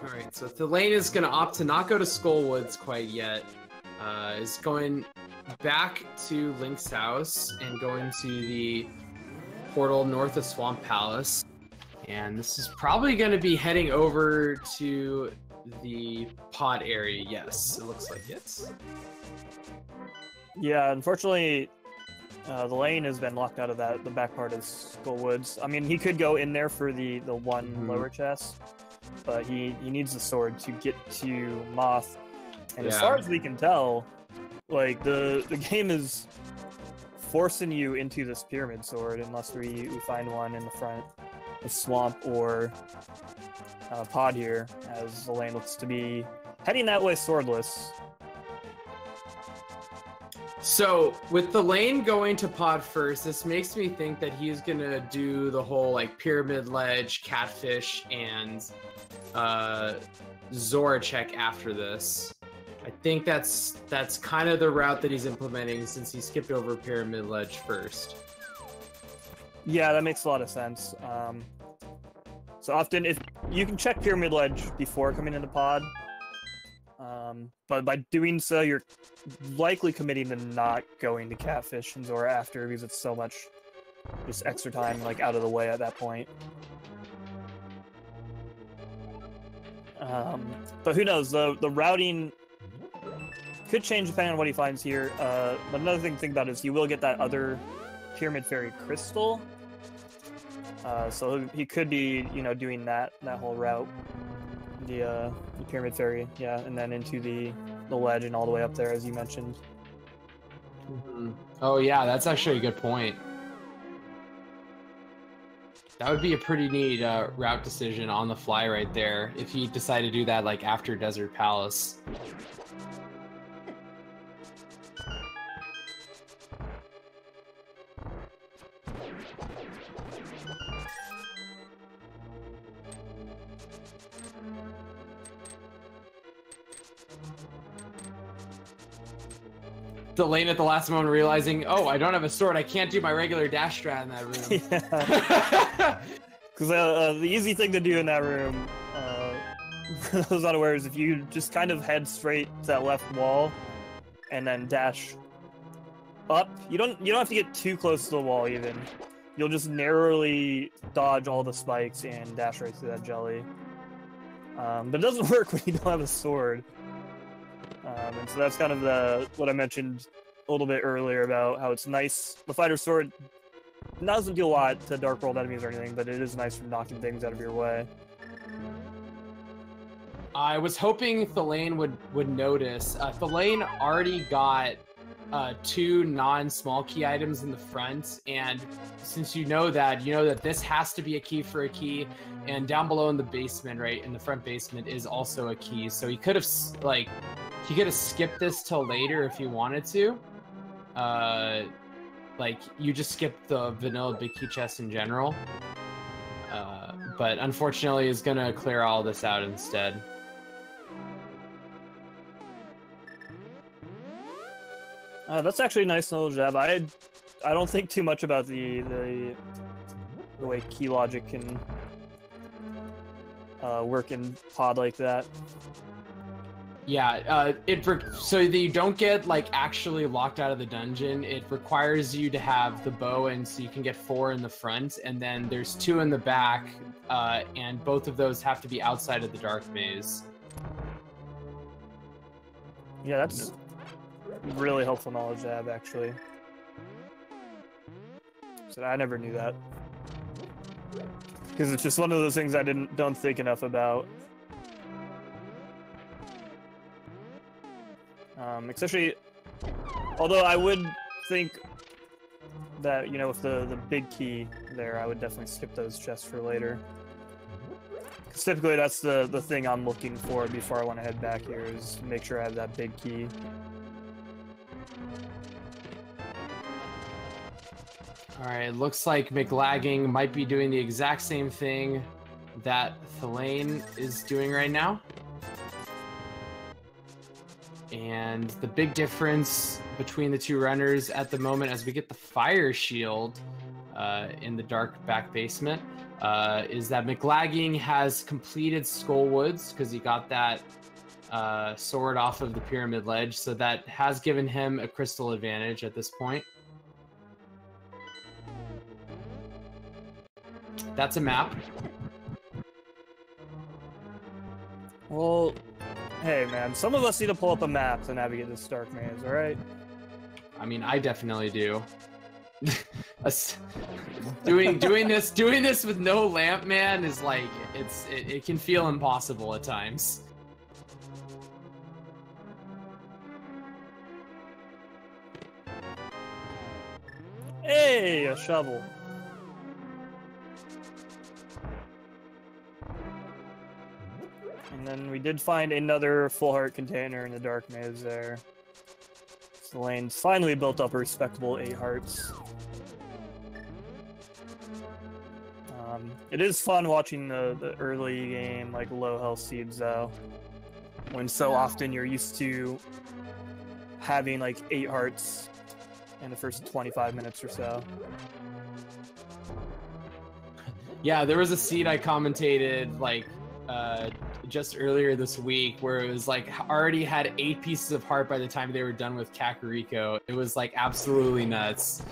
Alright, so thalane is going to opt to not go to Skullwoods quite yet. Is going back to Link's house and going to the portal north of Swamp Palace. And this is probably going to be heading over to the pod area. Yes, it looks like it. Yeah, unfortunately, the lane has been locked out of the back part of Skullwoods. I mean, he could go in there for the one lower chest, but he needs the sword to get to Moth. And as far as we can tell, like the game is forcing you into this pyramid sword unless we find one in the front of Swamp or pod here, as the lane looks to be heading that way swordless. So with the lane going to pod first, this makes me think that he's gonna do the whole like pyramid ledge, catfish, and Zora check after this. I think that's kind of the route that he's implementing since he skipped over pyramid ledge first. Yeah, that makes a lot of sense. So often, if you can check pyramid ledge before coming into pod, but by doing so, you're likely committing to not going to catfish and Zora after, because it's so much just extra time like out of the way at that point. But who knows? The routing could change depending on what he finds here. But another thing to think about is you will get that other Pyramid Fairy crystal. So he could be, you know, doing that whole route, the Pyramid Fairy, yeah, and then into the ledge and all the way up there, as you mentioned. Mm-hmm. Oh yeah, that's actually a good point. That would be a pretty neat route decision on the fly right there, if he decided to do that like after Desert Palace. The lane at the last moment realizing, oh, I don't have a sword, I can't do my regular dash strat in that room. Yeah. Because the easy thing to do in that room, for those unaware, is if you just kind of head straight to that left wall and then dash up. You don't have to get too close to the wall even. You'll just narrowly dodge all the spikes and dash right through that jelly. But it doesn't work when you don't have a sword. And so that's kind of what I mentioned a little bit earlier about how it's nice. The fighter sword doesn't do a lot to Dark World enemies or anything, but it is nice for knocking things out of your way. I was hoping thalane would notice. Thalane already got 2 non-small key items in the front, and since you know that this has to be a key for a key, and down below in the basement, right in the front basement, is also a key. So he could have skipped this till later if he wanted to. like you just skip the vanilla big key chest in general. But unfortunately, is gonna clear all this out instead. That's actually a nice little jab. I don't think too much about the way key logic can work in pod like that. Yeah, so that you don't get like actually locked out of the dungeon, it requires you to have the bow, and so you can get 4 in the front, and then there's 2 in the back, and both of those have to be outside of the dark maze. Yeah, that's really helpful knowledge to have, actually. So I never knew that, because it's just one of those things I don't think enough about. Especially, although I would think that, you know, with the big key there, I would definitely skip those chests for later. Because typically that's the thing I'm looking for before I want to head back here, is make sure I have that big key. Alright, looks like Mclagging might be doing the exact same thing that Thalane is doing right now. And the big difference between the two runners at the moment, as we get the fire shield in the dark back basement, is that Mclagging has completed Skullwoods because he got that sword off of the pyramid ledge, so that has given him a crystal advantage at this point. That's a map. Well, hey man, some of us need to pull up a map to navigate this dark maze, alright? I mean, I definitely do. doing this with no lamp, man, is like it can feel impossible at times. Hey, a shovel. And then we did find another full heart container in the dark maze there. So Lane's finally built up a respectable 8 hearts. It is fun watching the early game, like, low health seeds, though. When so often you're used to having, like, 8 hearts in the first 25 minutes or so. Yeah, there was a seed I commentated, like, just earlier this week, where it was like already had 8 pieces of heart by the time they were done with Kakariko. It was like absolutely nuts.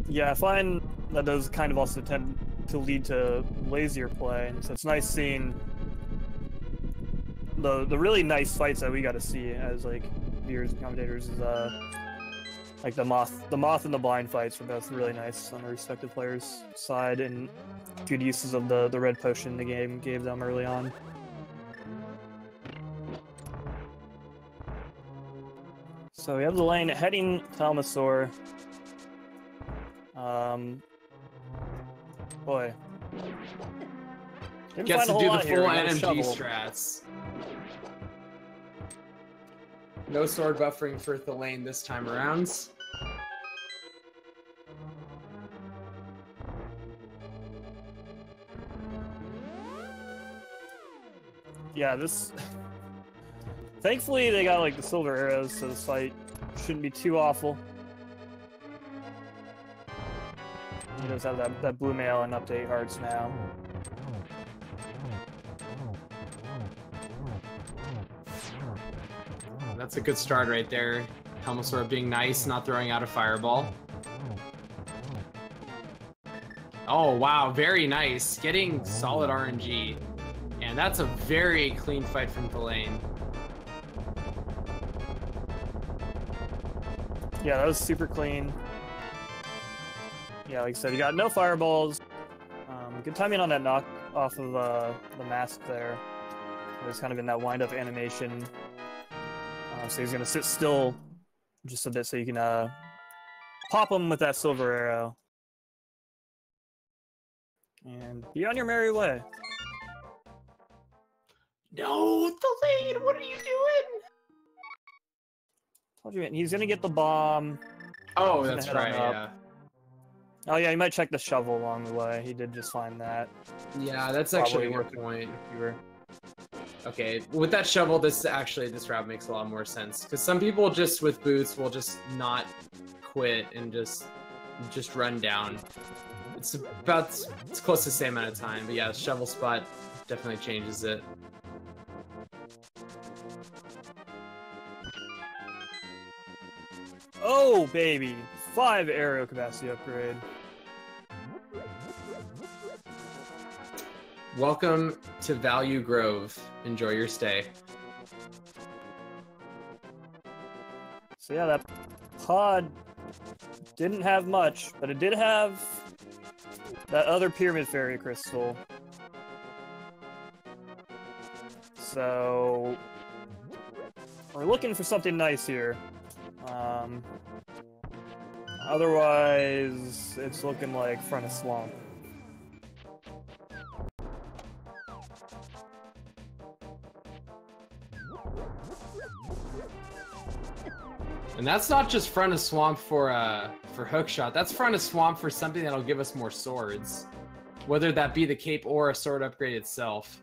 Yeah, I find that those kind of also tend to lead to lazier play, and so it's nice seeing the really nice fights that we got to see as, like, viewers and commentators. Is like the moth and the blind fights were both really nice on the respective players' side, and good uses of the red potion the game gave them early on. So we have the lane heading to Almasaur. Boy. Didn't Gets find to a whole do the lot full here. We got a NMG shovel. strats. No sword buffering for Thalane this time around. Yeah, this... Thankfully, they got, like, the silver arrows, so this fight shouldn't be too awful. He does have that blue mail and update hearts now. That's a good start right there. Helmosaur being nice, not throwing out a fireball. Oh, wow, very nice. Getting solid RNG. And that's a very clean fight from Thalane. Yeah, that was super clean. Yeah, like I said, he got no fireballs. Good timing on that knock off of the mask there. It was kind of in that wind-up animation. So he's going to sit still just a bit so you can pop him with that silver arrow. And be on your merry way. No, Thalane, what are you doing? Told you, he's gonna get the bomb. Oh, He's that's gonna head right, on yeah. up. Oh yeah, you might check the shovel along the way. He did just find that. Yeah, that's Probably actually a worth good point. it. Okay, with that shovel, this route makes a lot more sense. Because some people just with boots will just not quit and just run down. It's close to the same amount of time, but yeah, shovel spot definitely changes it. Oh baby, 5 aerial capacity upgrade. Welcome to Value Grove. Enjoy your stay. So yeah, that pod didn't have much, but it did have that other pyramid fairy crystal. So we're looking for something nice here. Otherwise, it's looking like front of swamp. And that's not just front of swamp for hookshot. That's front of swamp for something that'll give us more swords, whether that be the cape or a sword upgrade itself.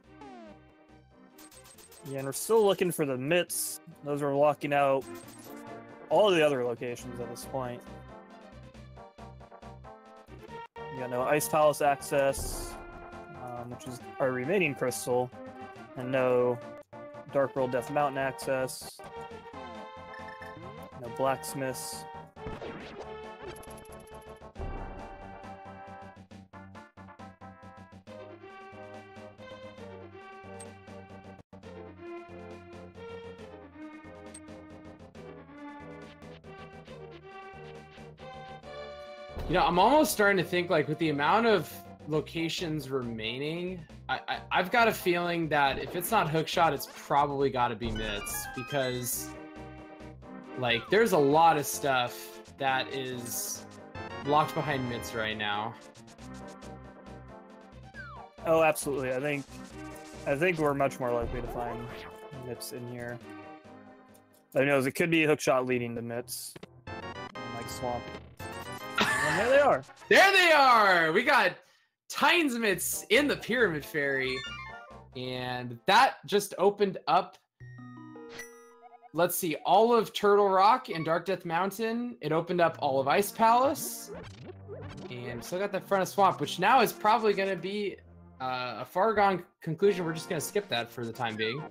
Yeah, and we're still looking for the mitts. Those are locking out all the other locations at this point. You got no Ice Palace access, which is our remaining crystal, and no Dark World Death Mountain access. No blacksmiths. You know, I'm almost starting to think, like, with the amount of locations remaining, I've got a feeling that if it's not hookshot, it's probably got to be mitts, because, like, there's a lot of stuff that is locked behind mitts right now. Oh, absolutely. I think we're much more likely to find mitts in here. Who knows? It could be a hookshot leading to mitts, like swamp. And there they are. There they are! We got Tines mitts in the Pyramid Fairy. And that just opened up, let's see, all of Turtle Rock and Dark Death Mountain. It opened up all of Ice Palace. And still got that front of swamp, which now is probably going to be a far gone conclusion. We're just going to skip that for the time being.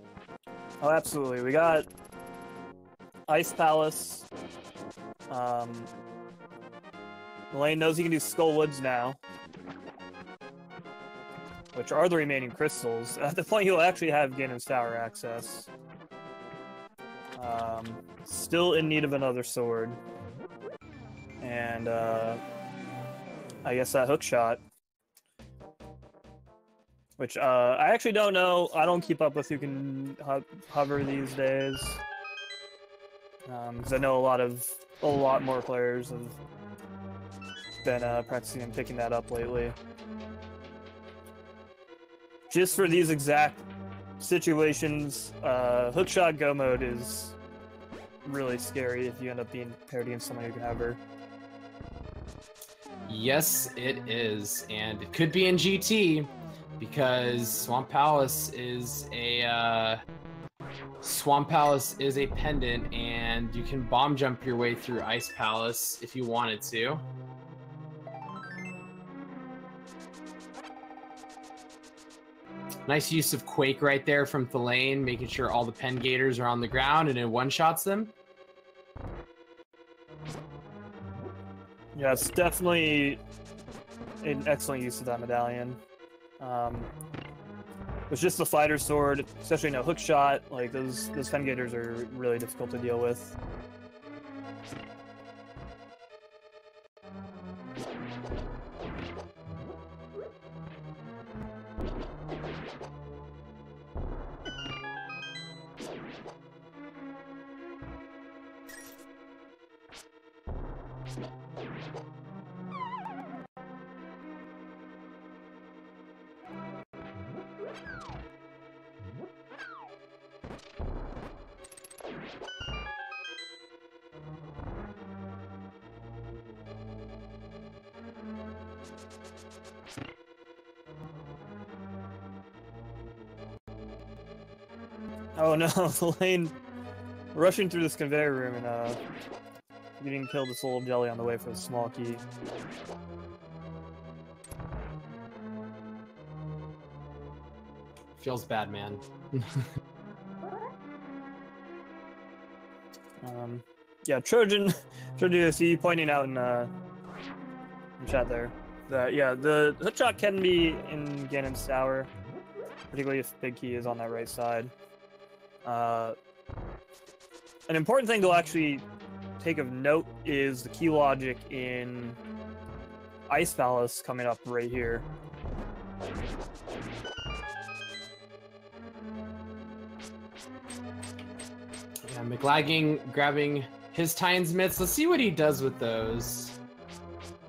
Oh, absolutely. We got Ice Palace. Elaine knows he can do Skull Woods now, which are the remaining crystals. At the point, he'll actually have Ganon's Tower access. Still in need of another sword. And, I guess that hookshot. Which, I actually don't know. I don't keep up with who can hover these days. Because I know a lot more players have been practicing and picking that up lately. Just for these exact situations, hookshot go mode is really scary if you end up being paired against someone who can hover. Yes, it is, and it could be in GT because Swamp Palace is a pendant, and you can bomb jump your way through Ice Palace if you wanted to. Nice use of Quake right there from Thalane, making sure all the Pen Gators are on the ground and it one-shots them. Yeah, it's definitely an excellent use of that medallion. It's just the fighter sword, especially no hook shot. Like those Pen Gators are really difficult to deal with. Oh no, Thalane rushing through this conveyor room and getting killed this little jelly on the way for the small key. Feels bad, man. Yeah, Trojan, I see you pointing out in chat there that yeah, the hookshot can be in Ganon's tower, particularly if Big Key is on that right side. An important thing to actually take of note is the key logic in Ice Palace coming up right here. Yeah, Mclagging grabbing his Tines mitts. Let's see what he does with those.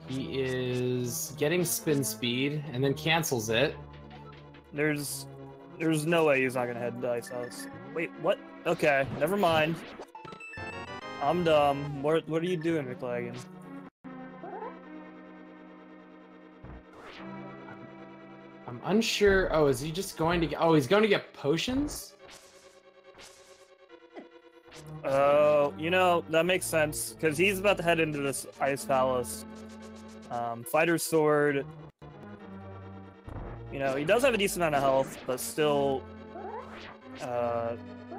He is getting spin speed and then cancels it. There's no way he's not gonna head to Ice House. Wait, what? Okay, never mind. I'm dumb. What are you doing, Mclagging? I'm unsure. Oh, is he just going to get... Oh, he's going to get potions? Oh, you know, that makes sense, because he's about to head into this Ice Palace. Fighter's Sword. You know, he does have a decent amount of health, but still,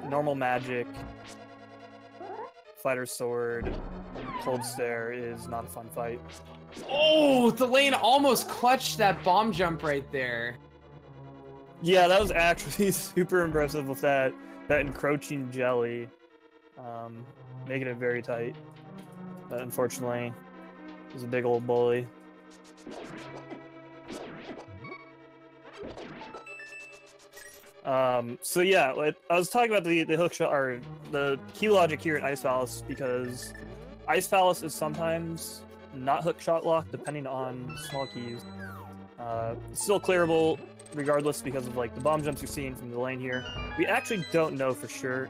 normal magic, Fighter's Sword, Cold Stare is not a fun fight. Oh, Thalane almost clutched that bomb jump right there. Yeah, that was actually super impressive with that encroaching jelly, making it very tight. But unfortunately, he's a big old bully. So yeah, I was talking about the hookshot, or the key logic here in Ice Palace, because Ice Palace is sometimes not hookshot locked depending on small keys. It's still clearable regardless because of like the bomb jumps you're seeing from the lane here. We actually don't know for sure,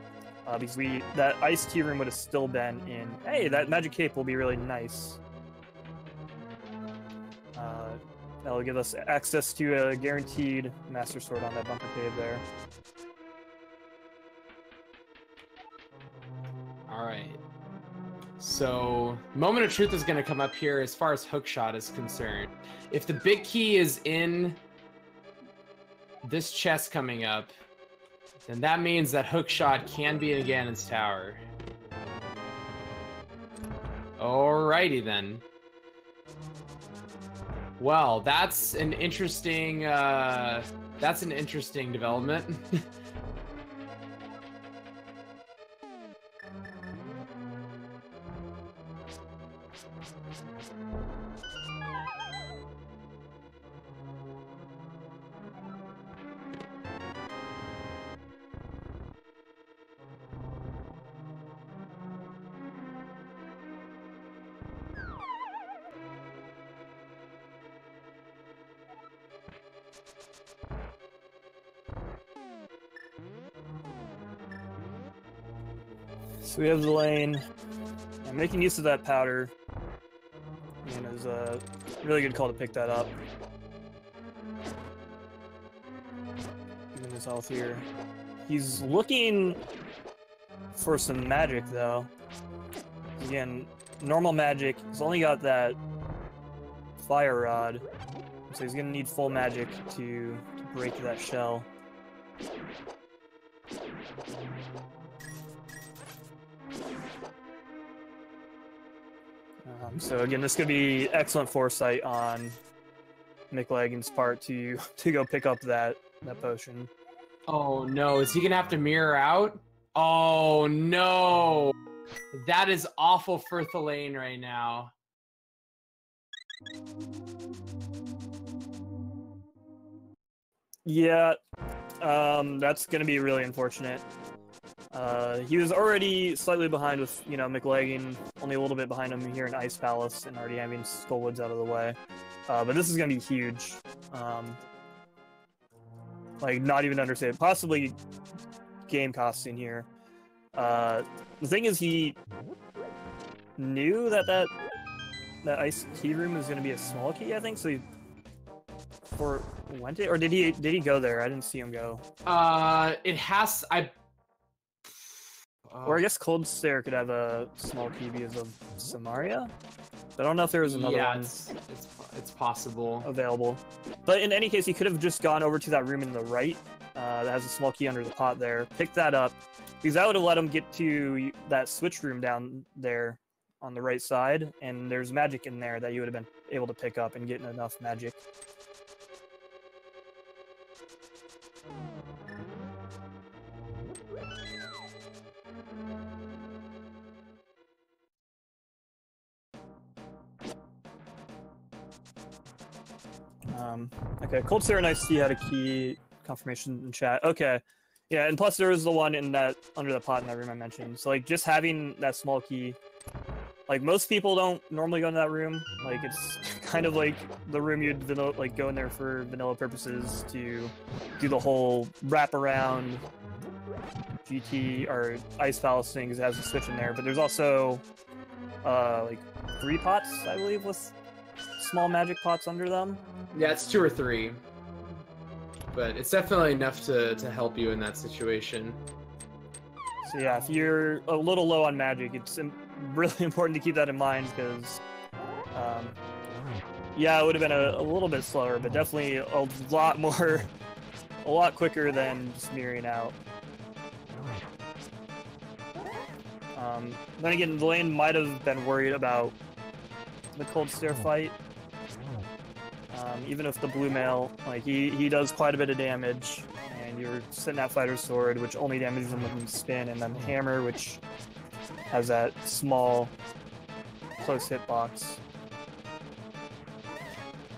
because that ice key room would have still been in. Hey, that magic cape will be really nice. That'll give us access to a guaranteed Master Sword on that bunker cave there. Alright. So, Moment of Truth is going to come up here as far as hookshot is concerned. If the big key is in this chest coming up, then that means that hookshot can be in Ganon's tower. Alrighty then. Well, that's an interesting development. So we have the lane. I'm making use of that powder. And it was a really good call to pick that up. Even his health here. He's looking for some magic though. Again, normal magic. He's only got that fire rod. So he's gonna need full magic to break that shell. So again, this could be excellent foresight on Mclagging's part to go pick up that potion. Oh no, is he gonna have to mirror out? Oh no! That is awful for Thalane right now. Yeah, that's gonna be really unfortunate. He was already slightly behind with, you know, Mclagging only a little bit behind him here in Ice Palace and already having Skullwoods out of the way. But this is gonna be huge. Like, not even to understand. Possibly game costing here. The thing is, he knew that ice key room was gonna be a small key, I think, so he went it, or did he go there? I didn't see him go. It has. Or I guess Cold Stare could have a small key because of Samaria. I don't know if there was another one it's possible available. But in any case, he could have just gone over to that room in the right that has a small key under the pot there, picked that up, because that would have let him get to that switch room down there on the right side, and there's magic in there that you would have been able to pick up and get enough magic. Okay, Cold Stare and I see had a key confirmation in chat. Okay, yeah, and plus there was the one in that under the pot in that room I mentioned. So like just having that small key, like most people don't normally go into that room. Like it's kind of like the room you'd like go in there for vanilla purposes to do the whole wraparound GT or Ice Palace thing, because it has a switch in there. But there's also like 3 pots, I believe, with small magic pots under them. Yeah, it's 2 or 3. But it's definitely enough to help you in that situation. So yeah, if you're a little low on magic, it's really important to keep that in mind, because yeah, it would have been a little bit slower, but definitely a lot quicker than just mirroring out. Then again, Thalane might have been worried about the Cold Stare fight. Even if the blue mail, like he does quite a bit of damage, and you're sitting at Fighter's Sword, which only damages him when you spin, and then Hammer, which has that small, close hitbox.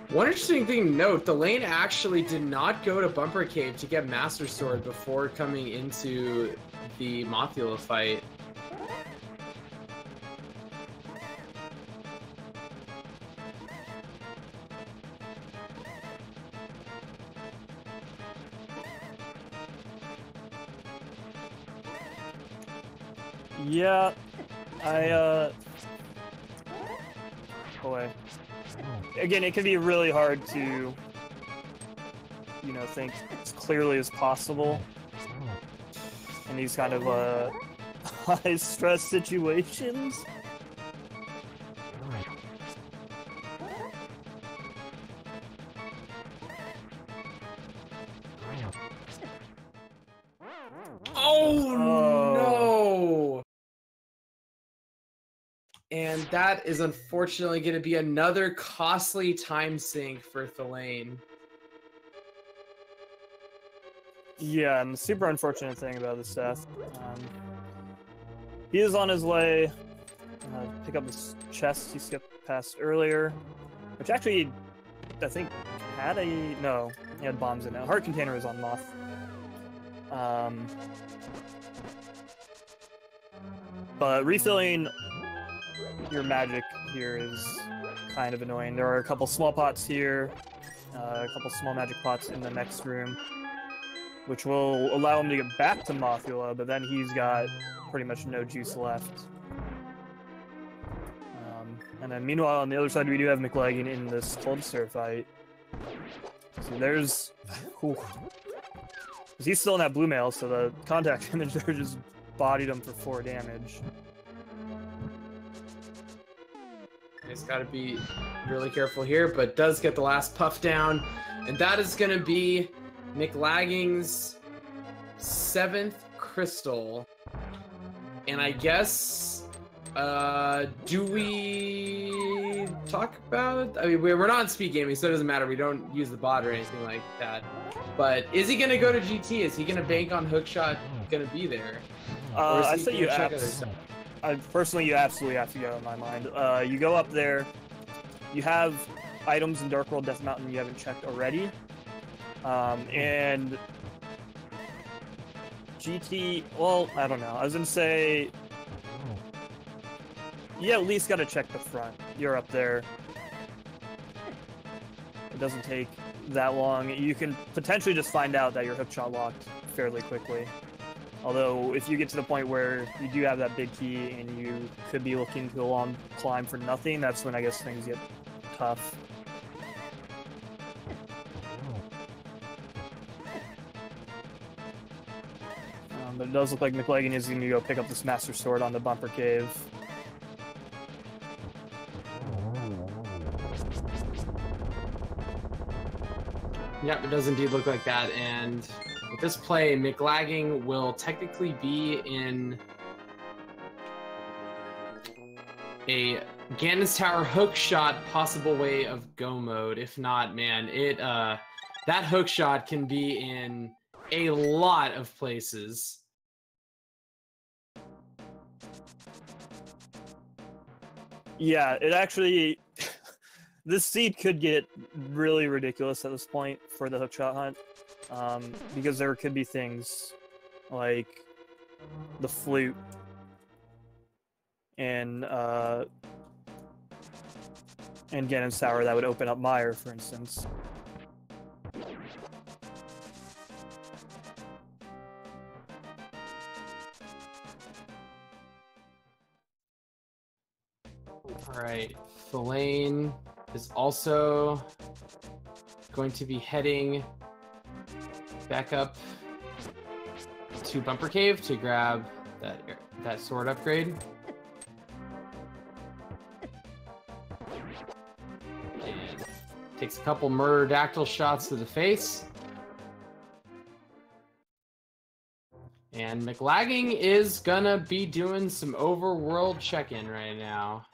One interesting thing to note, Thalane actually did not go to Bumper Cave to get Master Sword before coming into the Mothula fight. Yeah, boy. Again, it can be really hard to, you know, think as clearly as possible in these kind of high-stress situations. Oh no! And that is unfortunately going to be another costly time sink for Thalane. Yeah, and the super unfortunate thing about this death, he is on his way to pick up this chest he skipped past earlier, which actually, I think, had no, he had bombs in it. Heart container was on Moth. But refilling your magic here is kind of annoying. There are a couple small pots here, a couple small magic pots in the next room, which will allow him to get back to Mothula, but then he's got pretty much no juice left. And then meanwhile, on the other side, we do have Mclagging in this Cold Stare fight. So there's... Whew. He's still in that blue mail, so the contact image there just bodied him for 4 damage. He's got to be really careful here, but does get the last puff down. And that is going to be Mclagging's 7th crystal. And I guess, do we talk about... I mean, we're not in speed gaming, so it doesn't matter. We don't use the bot or anything like that. But is he going to go to GT? Is he going to bank on Hookshot going to be there? I say you personally, you absolutely have to go, in my mind. You go up there, you have items in Dark World Death Mountain you haven't checked already. And GT, well, I don't know. I was going to say, you at least got to check the front. You're up there. It doesn't take that long. You can potentially just find out that you're hookshot locked fairly quickly. Although, if you get to the point where you do have that big key and you could be looking to a long climb for nothing, that's when I guess things get tough. But it does look like Mclagging is going to go pick up this Master Sword on the Bumper Cave. Yep, it does indeed look like that, and with this play, Mclagging will technically be in a Ganon's Tower hook shot possible way of go mode. If not, man, that hook shot can be in a lot of places. Yeah, it actually... this seed could get really ridiculous at this point for the hookshot hunt, because there could be things like the flute and Ganon's Tower that would open up Mire, for instance. Alright, Thalane is also going to be heading back up to Bumper Cave to grab that sword upgrade. And takes a couple Murderodactyl shots to the face. And Mclagging is gonna be doing some overworld check-in right now.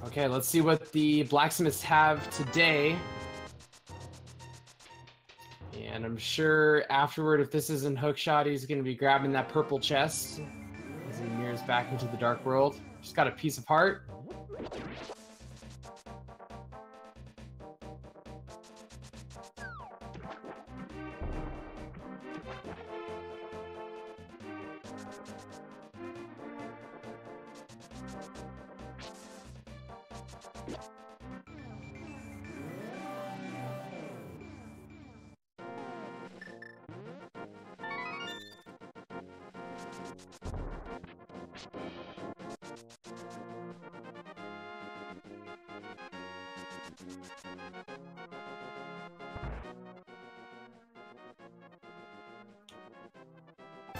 Okay, let's see what the blacksmiths have today. And I'm sure afterward, if this isn't hookshot, he's going to be grabbing that purple chest as he mirrors back into the dark world. Just got a piece of heart.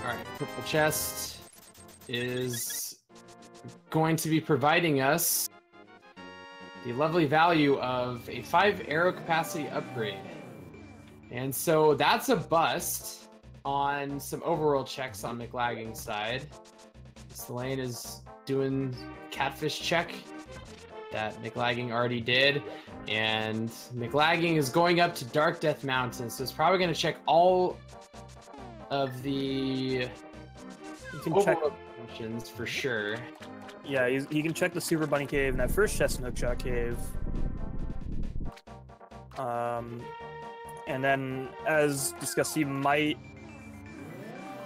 Alright, purple chest is going to be providing us the lovely value of a 5 arrow capacity upgrade. And so that's a bust on some overworld checks on Mclagging's side. Thalane is doing catfish check that Mclagging already did. And Mclagging is going up to Dark Death Mountain, so it's probably going to check all of the overworld missions for sure. Yeah, he can check the Super Bunny Cave and that first chest in Hookshot Cave. And then, as discussed, he might...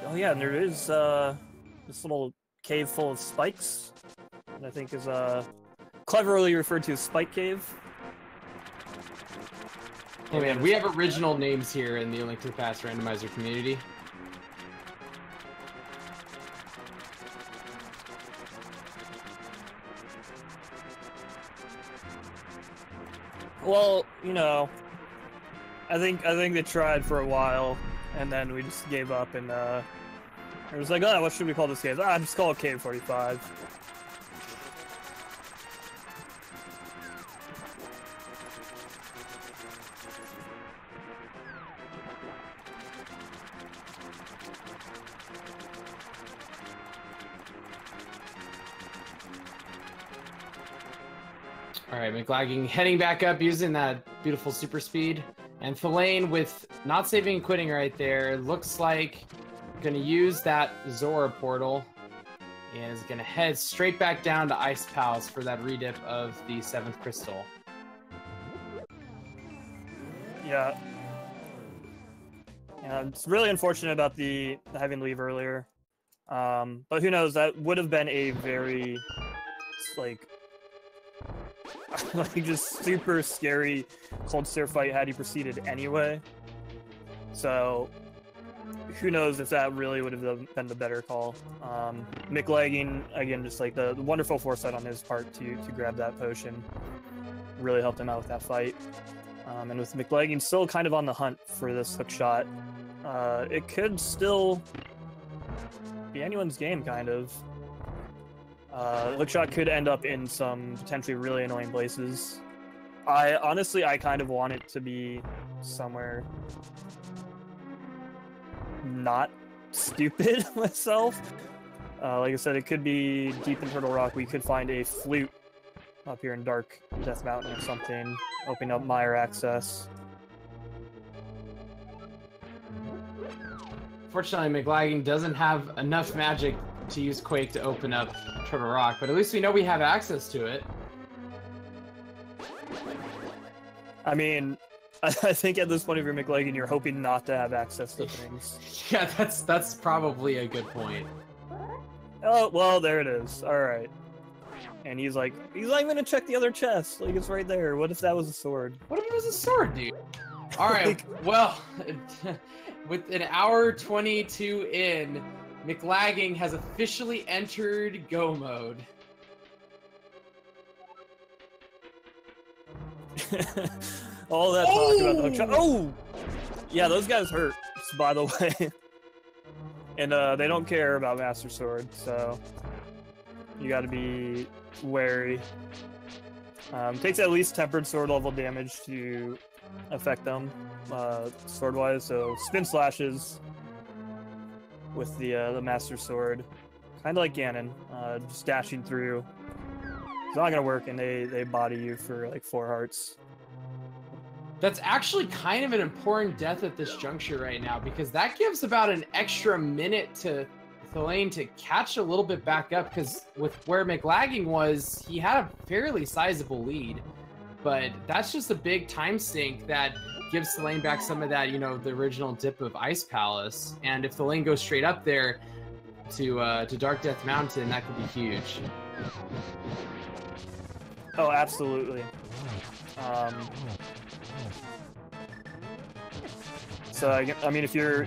Oh yeah, and there is this little cave full of spikes that I think is cleverly referred to as Spike Cave. Hey man, we have original names here in the Link to the Past Randomizer community. Well, you know, I think they tried for a while, and then we just gave up, and it was like, oh, what should we call this cave? Ah, just call it Cave 45. Alright, Mclagging heading back up using that beautiful super speed. And Thalane with not saving and quitting right there. Looks like gonna use that Zora portal and is gonna head straight back down to Ice Palace for that redip of the 7th crystal. Yeah. Yeah, it's really unfortunate about the having to leave earlier. But who knows, that would have been a very, like just super scary cold stare fight had he proceeded anyway. So who knows if that really would have been the better call. Mclagging, again, just like the wonderful foresight on his part to grab that potion really helped him out with that fight. And with Mclagging still kind of on the hunt for this hook shot, it could still be anyone's game, kind of. Hookshot could end up in some potentially really annoying places. Honestly, I kind of want it to be somewhere not stupid myself. Like I said, it could be deep in Turtle Rock. We could find a flute up here in Dark Death Mountain or something, opening up Mire access. Fortunately, Mclagging doesn't have enough magic to use Quake to open up Turtle Rock, but at least we know we have access to it. I mean, I think at this point, if you're Mclagging, you're hoping not to have access to things. Yeah, that's probably a good point. Oh, well, there it is. All right. And he's not even gonna check the other chest. Like, it's right there. What if that was a sword? What if it was a sword, dude? All right, well, with an hour 22 in, Mclagging has officially entered go mode. All that talk about the hookshot. Oh! Yeah, those guys hurt, by the way. And they don't care about Master Sword, so you gotta be wary. Takes at least tempered sword level damage to affect them, sword-wise, so spin slashes with the Master Sword. Kind of like Ganon, just dashing through. It's not gonna work, and they body you for like 4 hearts. That's actually kind of an important death at this juncture right now, because that gives about an extra minute to Thalane to catch a little bit back up, because with where Mclagging was, he had a fairly sizable lead. But that's just a big time sink that gives Thalane back some of that, you know, the original dip of Ice Palace. And if Thalane goes straight up there to Dark Death Mountain, that could be huge. Oh, absolutely. So, I mean, if you're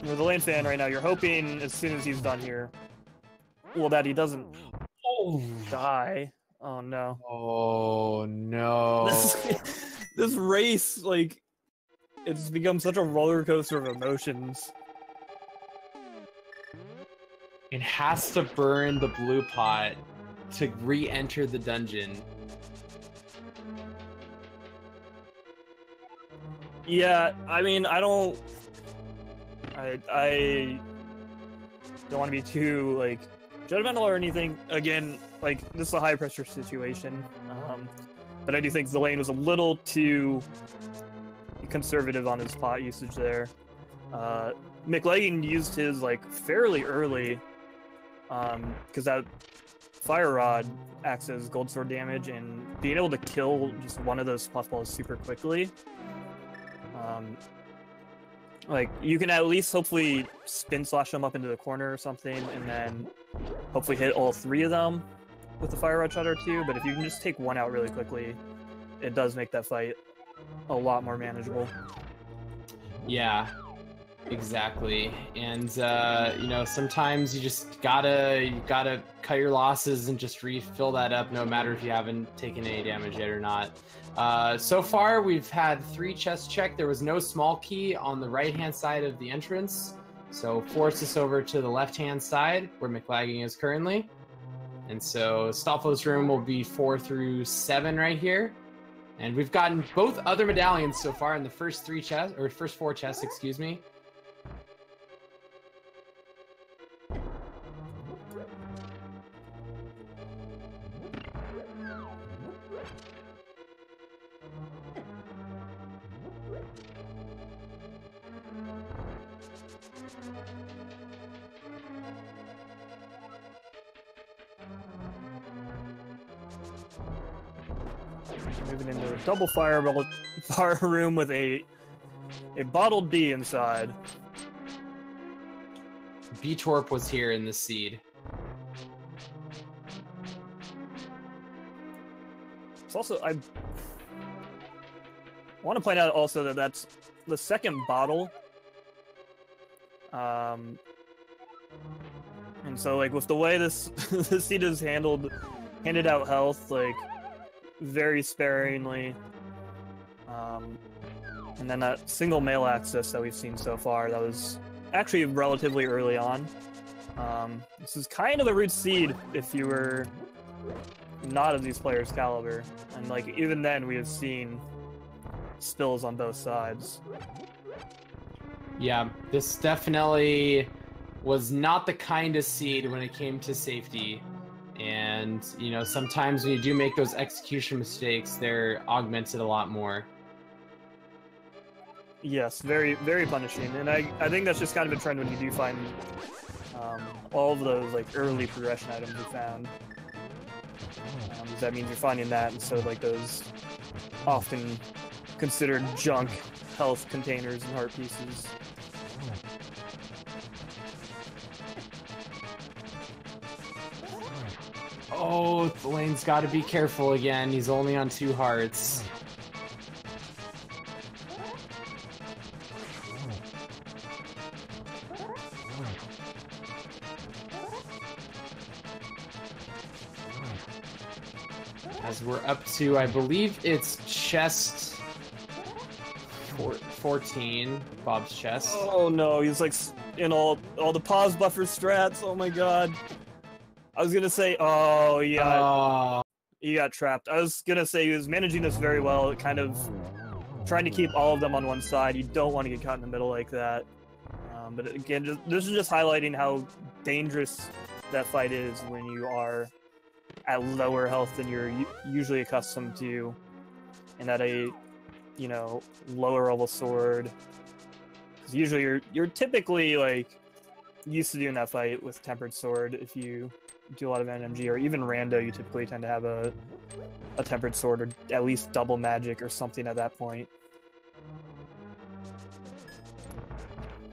the lane fan right now, you're hoping as soon as he's done here, well, that he doesn't die. Oh, no. Oh, no. This race, like, it's become such a roller coaster of emotions. It has to burn the blue pot to re-enter the dungeon. Yeah, I mean, I don't want to be too, like, judgmental or anything. Again, like, this is a high-pressure situation. But I do think Zelda was a little too conservative on his pot usage there. Mclagging used his, like, fairly early, because that Fire Rod acts as Gold Sword damage, and being able to kill just one of those puffballs super quickly, like, you can at least hopefully spin slash them up into the corner or something, and then hopefully hit all 3 of them with the Fire Rod shot or 2, but if you can just take one out really quickly, it does make that fight a lot more manageable. Yeah, exactly. And you know, sometimes you just gotta cut your losses and just refill that up, no matter if you haven't taken any damage yet or not. So far we've had 3 chests checked. There was no small key on the right hand side of the entrance, so force us over to the left hand side where Mclagging is currently. And so Stofflo's room will be 4 through 7 right here. And we've gotten both other medallions so far in the first 3 chests, or first 4 chests, excuse me. Moving into a double fire room with a bottled D inside. B-Torp was here in the seed. It's also, I want to point out also that that's the second bottle. And so, like, with the way this the seed is handed out health, like, very sparingly. And then that single mail access that we've seen so far, that was actually relatively early on. This is kind of a root seed if you were not of these players' caliber. And, like, even then we have seen spills on both sides. Yeah, this definitely was not the kindest seed when it came to safety. And, you know, sometimes when you do make those execution mistakes, they're augmented a lot more. Yes, very, very punishing. And I think that's just kind of a trend when you do find all of those, like, early progression items you found. That means you're finding that instead of, like, those often considered junk health containers and heart pieces. Oh, Thalane's got to be careful again. He's only on 2 hearts. As we're up to, I believe it's chest 14, Bob's chest. Oh no, he's like in all the pause buffer strats. Oh my god. I was gonna say, oh yeah, he got trapped. I was gonna say he was managing this very well, kind of trying to keep all of them on one side. You don't want to get caught in the middle like that. But again, this is just highlighting how dangerous that fight is when you are at lower health than you're usually accustomed to, and at a, you know, lower level sword. Because usually you're typically like used to doing that fight with tempered sword. If you do a lot of NMG or even rando, you typically tend to have a tempered sword or at least double magic or something at that point.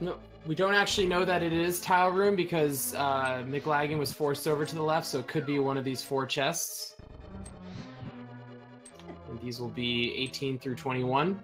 No, we don't actually know that it is tile room because Mclagging was forced over to the left, so it could be one of these 4 chests. And these will be 18 through 21.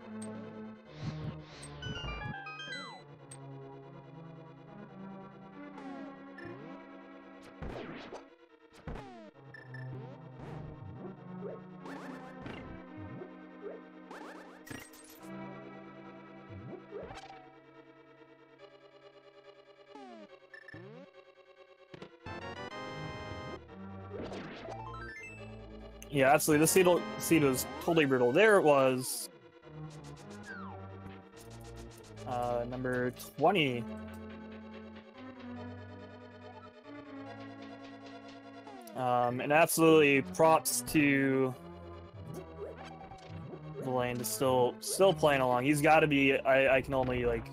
Yeah, absolutely. The seed was totally brutal. There it was. Number 20. And absolutely props to Thalane to still playing along. He's got to be. I can only like.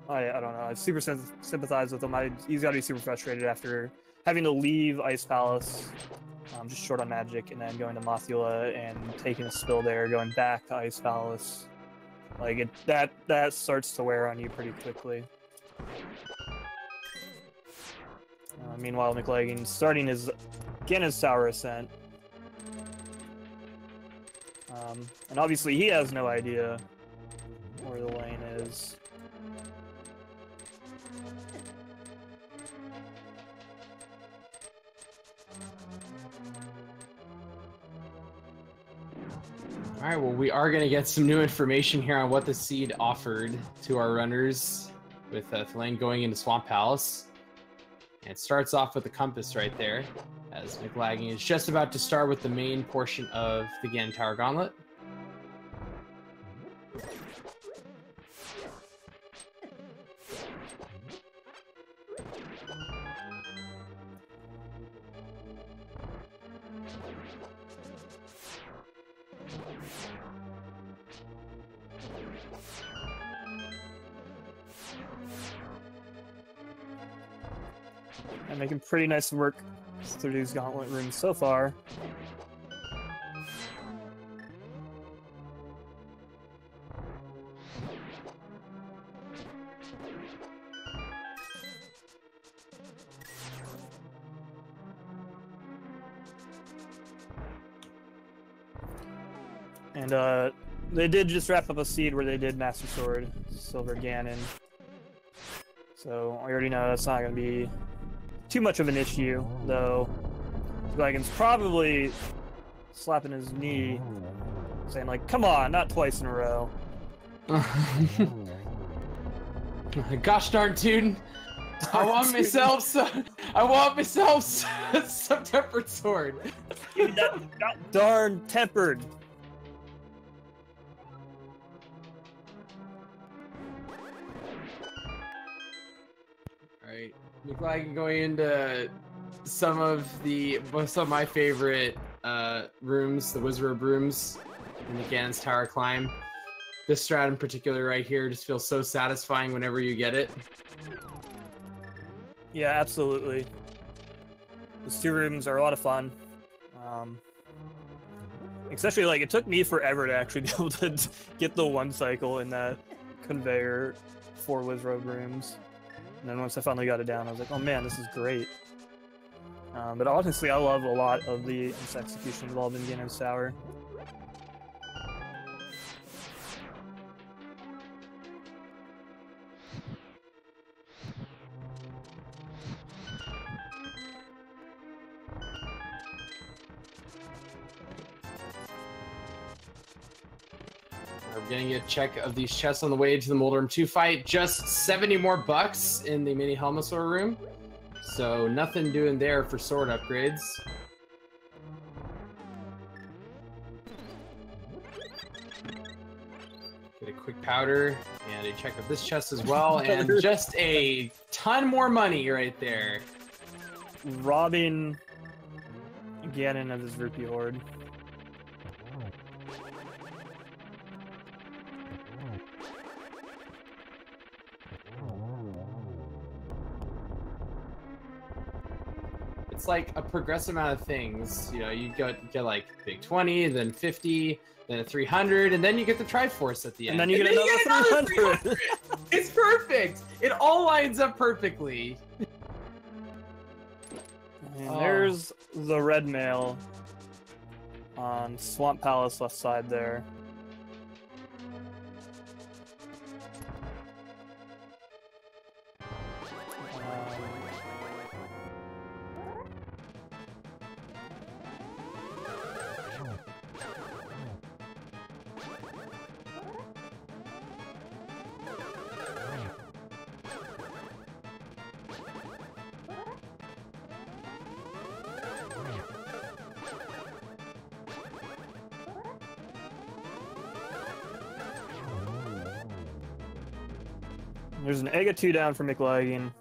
I don't know. I super sympathize with him. He's got to be super frustrated after having to leave Ice Palace. Just short on magic, and then going to Mothula and taking a spill there, going back to Ice Palace. Like, that starts to wear on you pretty quickly. Meanwhile, Mclagging starting his Sour Ascent. And obviously he has no idea where the lane is. All right, well, we are going to get some new information here on what the seed offered to our runners with Thalane going into Swamp Palace. And it starts off with the compass right there, as Mclagging is just about to start with the main portion of the Ganon Tower Gauntlet. And making pretty nice work through these gauntlet rooms so far. And they did just wrap up a seed where they did Master Sword, Silver Ganon. So I already know that's not going to be too much of an issue, though. Mclagging's probably slapping his knee, saying like, "Come on, not twice in a row." Gosh darn tune! I want myself some tempered sword. Dude, that darn tempered. Alright, Mclagging going into some of my favorite rooms, the Wizard rooms in the Ganon's Tower climb. This strat in particular right here just feels so satisfying whenever you get it. Yeah, absolutely. Those two rooms are a lot of fun. Especially, like, it took me forever to actually be able to get the one cycle in that conveyor for Wizard rooms. And then once I finally got it down, I was like, oh man, this is great. But honestly, I love a lot of the execution involved in Ganon's Tower. We're getting a check of these chests on the way to the Moldorm 2 fight. Just 70 more bucks in the mini Helmasaur room. So nothing doing there for sword upgrades. Get a quick powder and a check of this chest as well. And just a ton more money right there. Robbing Ganon of his rupee hoard. It's like a progressive amount of things. You know, you get like big 20, then 50, then a 300, and then you get the Triforce at the end. And then you get another 300. It's perfect. It all lines up perfectly. And there's the red mail on Swamp Palace left side there. There's an egg of 2 down for Mclagging.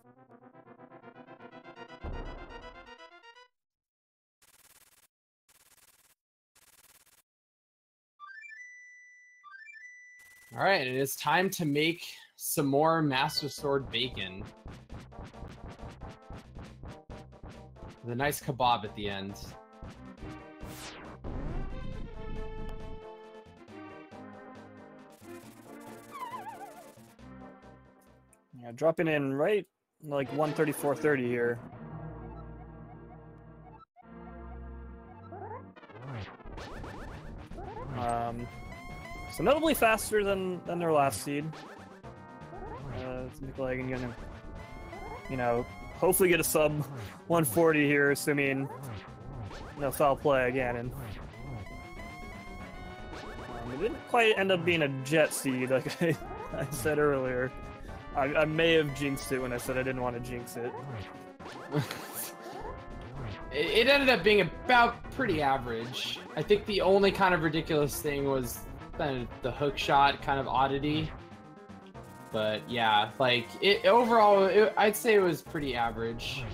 All right, it is time to make some more Master Sword bacon. The nice kebab at the end. Yeah, dropping in right like 134.30 here. So notably faster than their last seed. Mclagging gonna, you know, hopefully get a sub 140 here, assuming no foul play again. And it didn't quite end up being a jet seed, like I said earlier. I may have jinxed it when I said I didn't want to jinx it. It ended up being about pretty average. I think the only kind of ridiculous thing was the hook shot kind of oddity. But yeah, like overall, I'd say it was pretty average.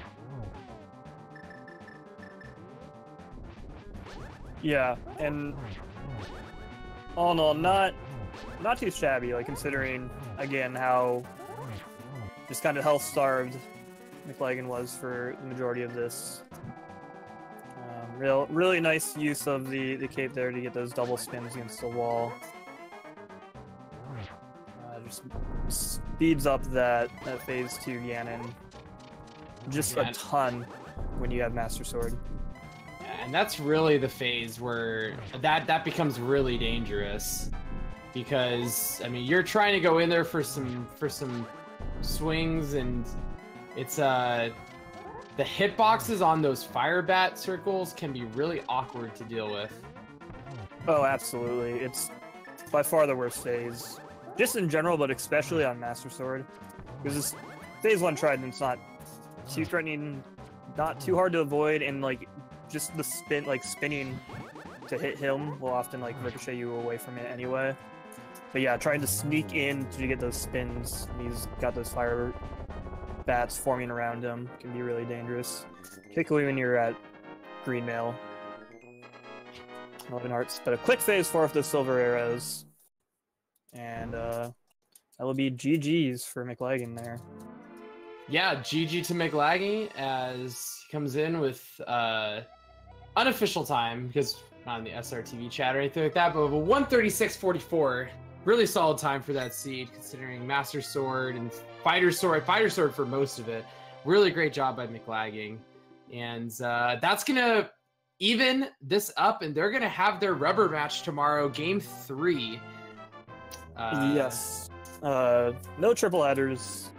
Yeah, and all in all, not too shabby, like considering again how just kind of health starved Mclagging was for the majority of this. Really nice use of the cape there to get those double spins against the wall. Just speeds up that phase 2 Ganon just a ton when you have Master Sword. And that's really the phase where that becomes really dangerous, because I mean you're trying to go in there for some swings, and it's the hitboxes on those fire bat circles can be really awkward to deal with. Oh, absolutely. It's by far the worst phase, just in general, but especially on Master Sword, because this phase 1 Trident's not too threatening, not too hard to avoid, and like just the spinning to hit him will often like ricochet you away from it anyway. But yeah, trying to sneak in to get those spins, and he's got those fire bats forming around him, can be really dangerous, particularly when you're at green mail. 11 hearts, but a quick phase 4 with those silver arrows, and that will be GG's for Mclagging there. Yeah, GG to Mclagging as he comes in with unofficial time, because not in the SRTV chat or anything like that, but a 136.44. Really solid time for that seed, considering Master Sword and Fighter Sword for most of it. Really great job by Mclagging. And that's going to even this up, and they're going to have their rubber match tomorrow, Game 3. Yes. No triple headers.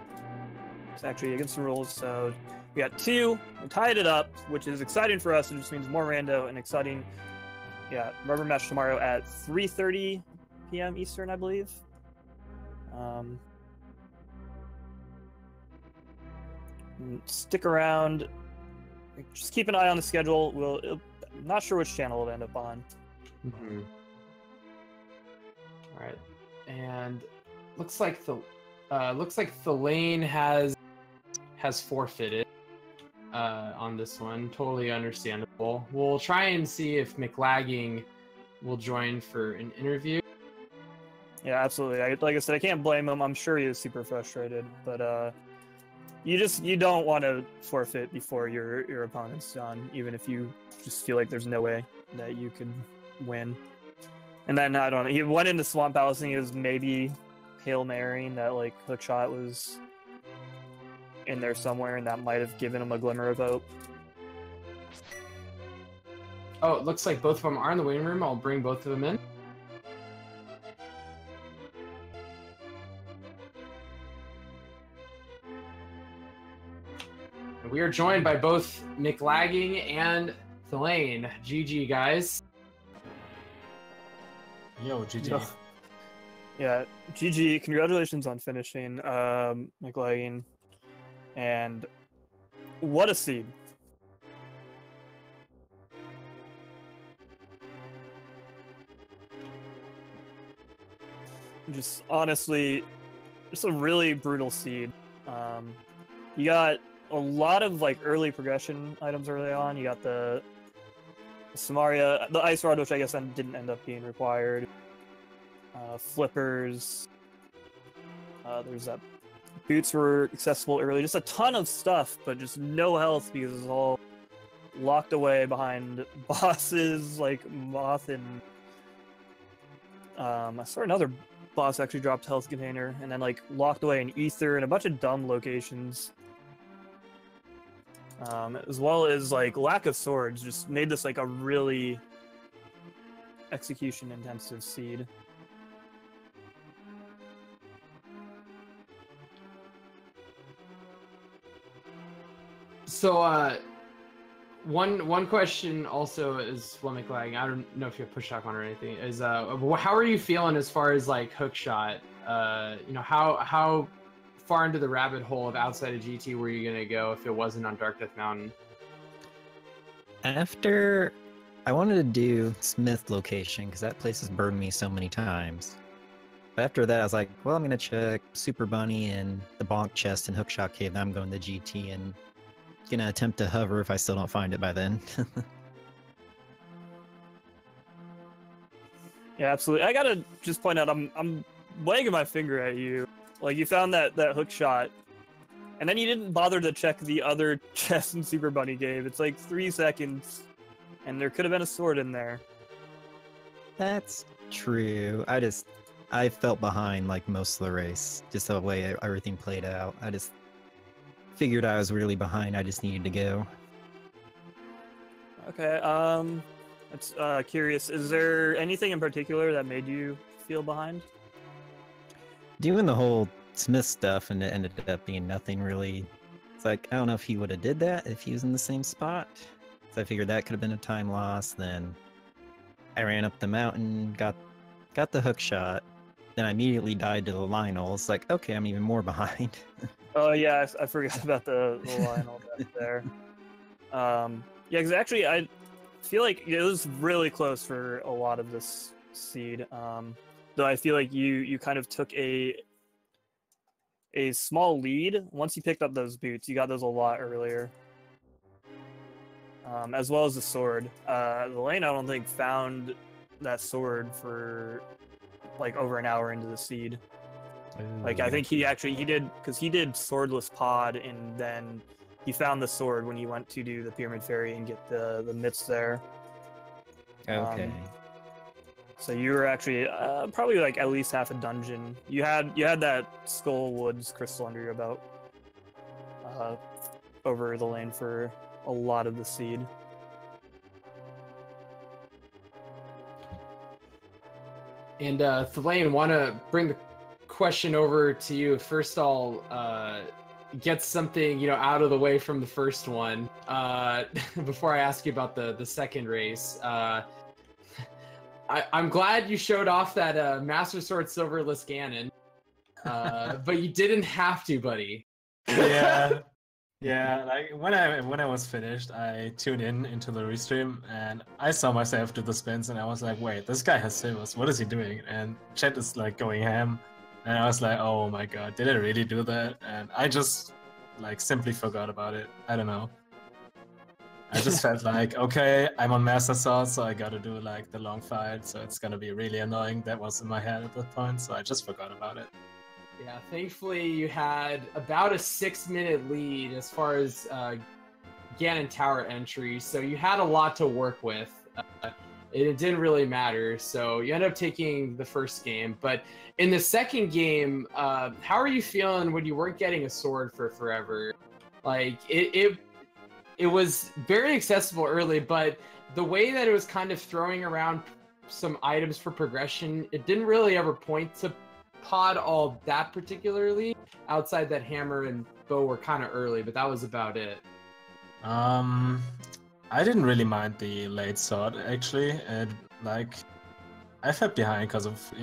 It's actually against the rules, so we got 2. We tied it up, which is exciting for us. It just means more rando and exciting. Yeah, rubber match tomorrow at 3:30 p.m. Eastern, I believe. Stick around. Just keep an eye on the schedule. I'm not sure which channel it'll end up on. Mm-hmm. All right, and looks like thalane has forfeited on this one. Totally understandable. We'll try and see if Mclagging will join for an interview. Yeah, absolutely. Like I said, I can't blame him. I'm sure he is super frustrated, but you don't want to forfeit before your opponent's done, even if you just feel like there's no way that you could win. And then I don't know. He went into Swamp Palace and he was maybe Hail Marying that like hook shot was in there somewhere, and that might have given him a glimmer of hope. Oh, it looks like both of them are in the waiting room. I'll bring both of them in. We are joined by both Mclagging and thalane. GG, guys. Yo, GG. Yeah, GG. Congratulations on finishing, Mclagging. And what a seed. Just honestly, just a really brutal seed. You got a lot of like early progression items early on. You got the Samaria, the Ice Rod, which I guess didn't end up being required. Flippers. There's that. Boots were accessible early. Just a ton of stuff, but just no health because it's all locked away behind bosses like Moth and I saw another boss actually dropped health container, and then like locked away in Ether and a bunch of dumb locations. As well as like lack of swords just made this like a really execution intensive seed. So one question also is Mclagging. I don't know if you have push shock on or anything. Is how are you feeling as far as like hook shot? You know, how far into the rabbit hole of outside of GT were you gonna go if it wasn't on Dark Death Mountain? After I wanted to do Smith location because that place has burned me so many times. But after that, I was like, well, I'm gonna check Super Bunny and the Bonk Chest and Hookshot Cave. Then I'm going to GT and gonna attempt to hover if I still don't find it by then. Yeah, absolutely. I gotta just point out, I'm wagging my finger at you. Like, you found that hook shot, and then you didn't bother to check the other chest in Super Bunny Cave. It's like 3 seconds, and there could have been a sword in there. That's true. I felt behind like most of the race, just the way everything played out. I just figured I was really behind. I just needed to go. Okay. That's curious. Is there anything in particular that made you feel behind? Doing the whole Smith stuff, and it ended up being nothing really. It's like, I don't know if he would have did that if he was in the same spot. So I figured that could have been a time loss. Then I ran up the mountain, got the hook shot. Then I immediately died to the Lionel. It's like, okay, I'm even more behind. Oh yeah, I forgot about the Lionel back there. Yeah, because actually I feel like it was really close for a lot of this seed. Though I feel like you kind of took a small lead once you picked up those boots. You got those a lot earlier, as well as the sword. The lane I don't think found that sword for like over an hour into the seed. Like I think he did, because he did swordless pod, and then he found the sword when he went to do the Pyramid Fairy and get the mitts there. Okay. So you were actually probably like at least half a dungeon. You had that Skull Woods crystal under your belt over the lane for a lot of the seed. And Thalane, want to bring the question over to you. First, I'll get something out of the way from the first one before I ask you about the second race. I'm glad you showed off that Master Sword Silverless Ganon, but you didn't have to, buddy. Yeah, like when I was finished, I tuned into the restream and I saw myself do the spins and I was like, wait, this guy has silvers, what is he doing? And chat is like going ham, and I was like, oh my god, did I really do that? And I just like simply forgot about it. I don't know. I just felt like, okay, I'm on Master Sword, so I gotta do like the long fight, so it's gonna be really annoying. That was in my head at that point, so I just forgot about it. Yeah, thankfully you had about a 6-minute lead as far as Ganon Tower entry, so you had a lot to work with. It didn't really matter, so you ended up taking the first game. But in the second game, how are you feeling when you weren't getting a sword for forever? Like, it was very accessible early, but the way that it was kind of throwing around some items for progression, it didn't really ever point to pod all that particularly. Outside that hammer and bow were kind of early, but that was about it. I didn't really mind the late sword actually. Like I felt behind because of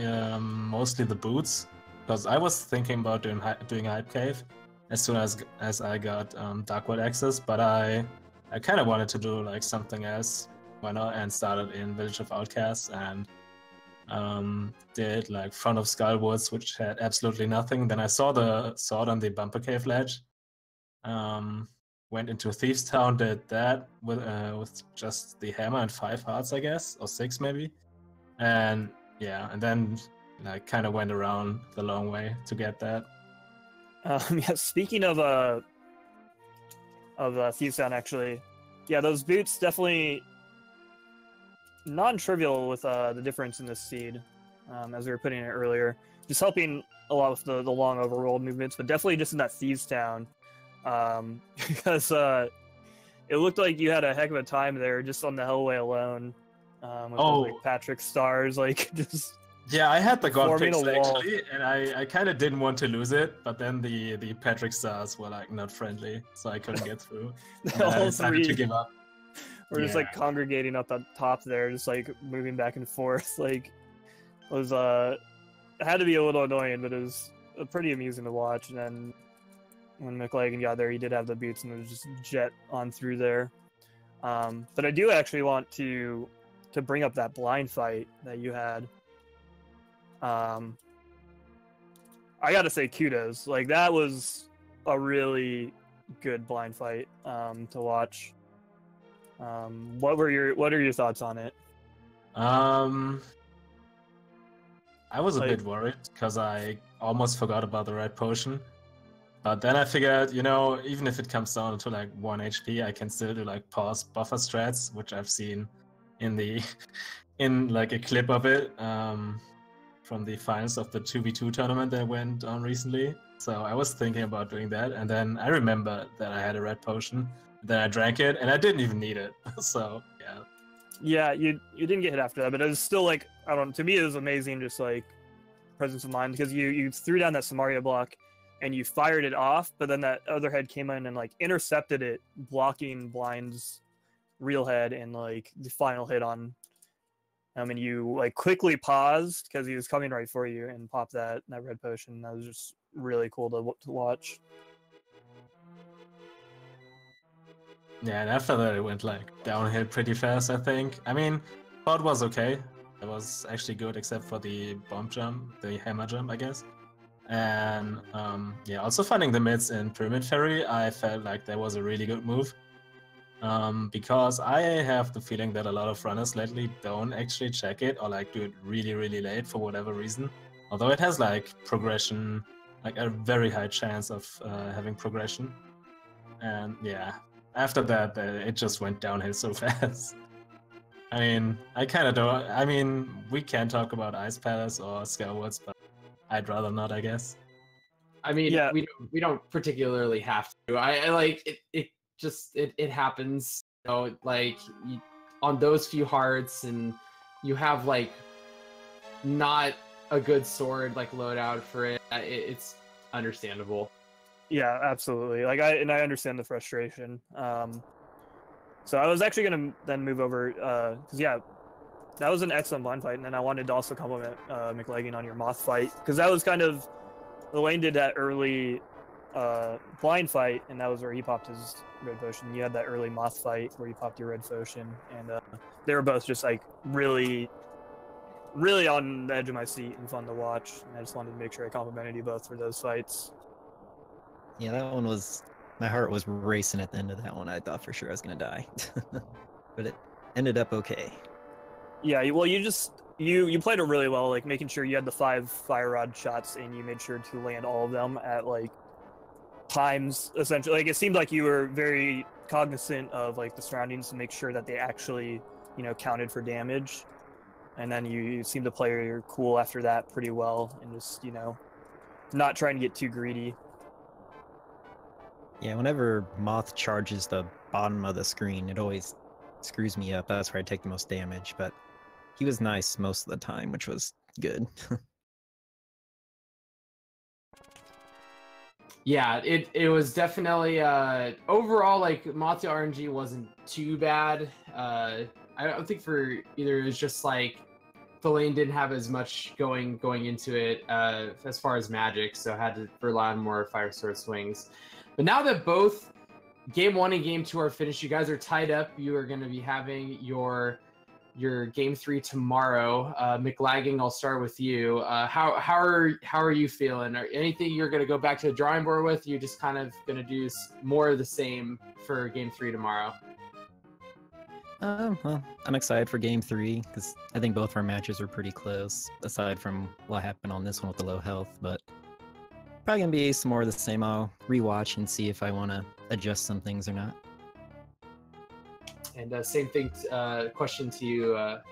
mostly the boots, because I was thinking about doing Hype Cave as soon as I got Darkwood access, but I kind of wanted to do like something else, and started in Village of Outcasts and did like Front of Skullwoods, which had absolutely nothing. Then I saw the sword on the Bumper Cave ledge. Went into Thieves Town, did that with just the hammer and 5 hearts, I guess, or 6 maybe. And yeah, and then like kind of went around the long way to get that. Yeah, speaking of Thieves Town, actually, yeah, those boots definitely non-trivial with the difference in this seed, as we were putting it earlier. Just helping a lot with the long overworld movements, but definitely just in that Thieves Town, because it looked like you had a heck of a time there just on the Hellway alone, with those, like, Patrick stars, like just. Yeah, I had the God forming picks a wall. actually, and I kind of didn't want to lose it, but then the Patrick stars were like not friendly, so I couldn't get through. And I All decided to three give up. were just like congregating up on top there, just like moving back and forth. Like, it was it had to be a little annoying, but it was pretty amusing to watch. And then when Mclagging got there, he did have the boots, and it was just jet on through there. But I do actually want to bring up that blind fight that you had. I gotta say kudos. Like, that was a really good blind fight to watch. What are your thoughts on it? I was a bit worried because I almost forgot about the red potion. But then I figured, even if it comes down to like 1 HP, I can still do like pause buffer strats, which I've seen in like a clip of it from the finals of the 2v2 tournament that went on recently. So I was thinking about doing that, and then I remember that I had a red potion. Then I drank it, and I didn't even need it. So Yeah, you didn't get hit after that, but it was still like, I don't know, to me it was amazing, just like presence of mind, because you threw down that Samaria block and you fired it off, but then that other head came in and like intercepted it, blocking Blind's real head and like the final hit on. And you like quickly paused because he was coming right for you and popped that red potion. That was just really cool to watch. Yeah, and after that it went like downhill pretty fast, I think. I mean, pod was okay. It was actually good except for the bomb jump, the hammer jump, I guess. And yeah, also finding the mids in Pyramid Ferry, I felt like that was a really good move. Because I have the feeling that a lot of runners lately don't actually check it or like do it really, really late for whatever reason. Although it has like progression, like a very high chance of having progression. And yeah, after that, it just went downhill so fast. I mean, I kind of don't. I mean, we can talk about Ice Palace or Skywards, but I'd rather not, I guess. I mean, Yeah. we don't particularly have to. I like it. It happens. You know, like on those few hearts, and you have like not a good sword like loadout for it. It's understandable. Yeah, absolutely. Like I understand the frustration. So I was actually gonna then move over because yeah, that was an excellent blind fight, and then I wanted to also compliment Mclagging on your moth fight because that was kind of Thalane did that early blind fight, and that was where he popped his red potion. You had that early moth fight where you popped your red potion, and they were both just like really, really on the edge of my seat and fun to watch. And I just wanted to make sure I complimented you both for those fights. Yeah, that one was. My heart was racing at the end of that one. I thought for sure I was gonna die, but it ended up okay. Yeah, well, you played it really well, like making sure you had the 5 fire rod shots and you made sure to land all of them at like times essentially. Like it seemed like you were very cognizant of like the surroundings to make sure that they actually, you know, counted for damage. And then you seemed to play your cool after that pretty well and just, you know, not trying to get too greedy. Yeah, whenever Moth charges the bottom of the screen, it always screws me up. That's where I take the most damage, but he was nice most of the time, which was good. Yeah, it was definitely overall like Moth to RNG wasn't too bad. I don't think for either it was just like Thalane didn't have as much going into it as far as magic, so had to rely on more fire sword swings. But now that both game 1 and game 2 are finished, you guys are tied up. You are going to be having your game 3 tomorrow. Mclagging, I'll start with you. How are you feeling? Or anything you're going to go back to the drawing board with? You're just kind of going to do more of the same for game 3 tomorrow. Well, I'm excited for game 3 because I think both our matches are pretty close, aside from what happened on this one with the low health. But probably gonna be some more of the same. I'll rewatch and see if I want to adjust some things or not. And same thing. Question to you,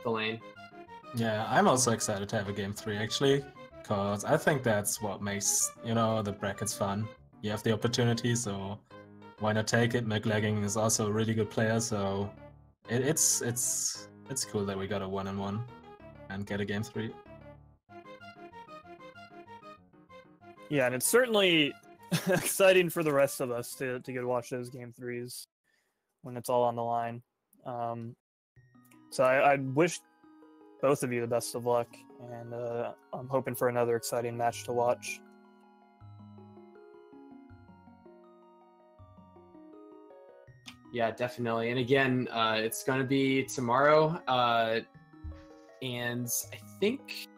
Thalane. Yeah, I'm also excited to have a game 3 actually, because I think that's what makes, you know, the brackets fun. You have the opportunity, so why not take it? Mclagging is also a really good player, so it's cool that we got a 1-on-1 and get a game 3. Yeah, and it's certainly exciting for the rest of us to get to watch those game 3s when it's all on the line. So I wish both of you the best of luck, and I'm hoping for another exciting match to watch. Yeah, definitely. And again, it's going to be tomorrow. And I think,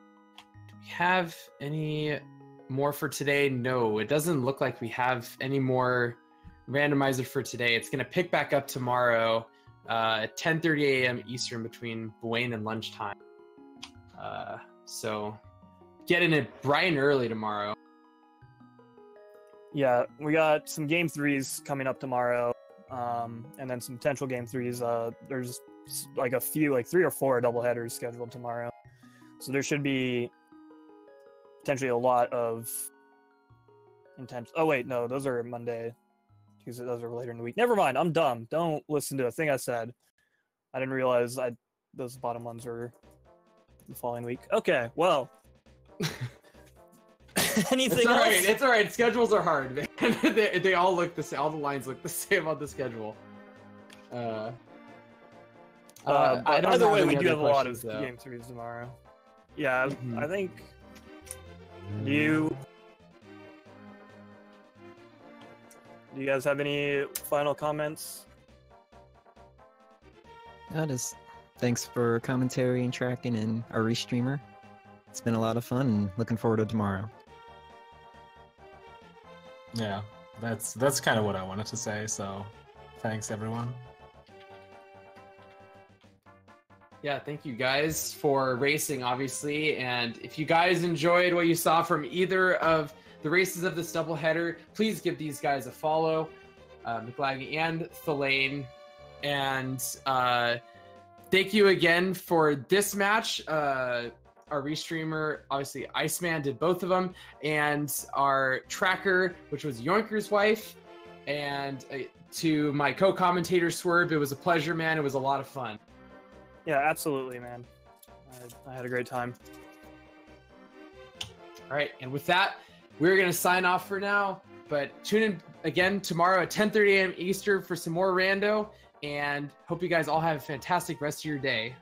do we have any more for today? No, it doesn't look like we have any more randomizer for today. It's going to pick back up tomorrow at 10:30 a.m. Eastern between Buane and lunchtime. So getting it bright and early tomorrow. Yeah, we got some game 3s coming up tomorrow, and then some potential game 3s. There's like a few, like 3 or 4 doubleheaders scheduled tomorrow. So there should be potentially a lot of intense. Oh wait, no, those are Monday. Tuesday, those are later in the week. Never mind, I'm dumb. Don't listen to a thing I said. I didn't realize I those bottom ones are the following week. Okay, well. Anything It's all right. else? It's all right. Schedules are hard, man. they all look the same. All the lines look the same on the schedule. I don't either have way, any we do other have a lot of questions, though. game threes tomorrow. Yeah, Mhm. I think do you guys have any final comments? Just thanks for commentary and tracking and our restreamer. It's been a lot of fun and looking forward to tomorrow. Yeah, that's kind of what I wanted to say. So, thanks everyone. Yeah, thank you guys for racing, obviously. And if you guys enjoyed what you saw from either of the races of this doubleheader, please give these guys a follow, Mclagging and Thalane. And thank you again for this match. Our restreamer, obviously Iceman, did both of them, and our tracker, which was Yoinker's wife, and to my co-commentator Swerve, it was a pleasure, man. It was a lot of fun. Yeah, absolutely, man. I had a great time. All right, and with that, we're gonna sign off for now. But tune in again tomorrow at 10:30 a.m. Eastern for some more rando, and hope you guys all have a fantastic rest of your day.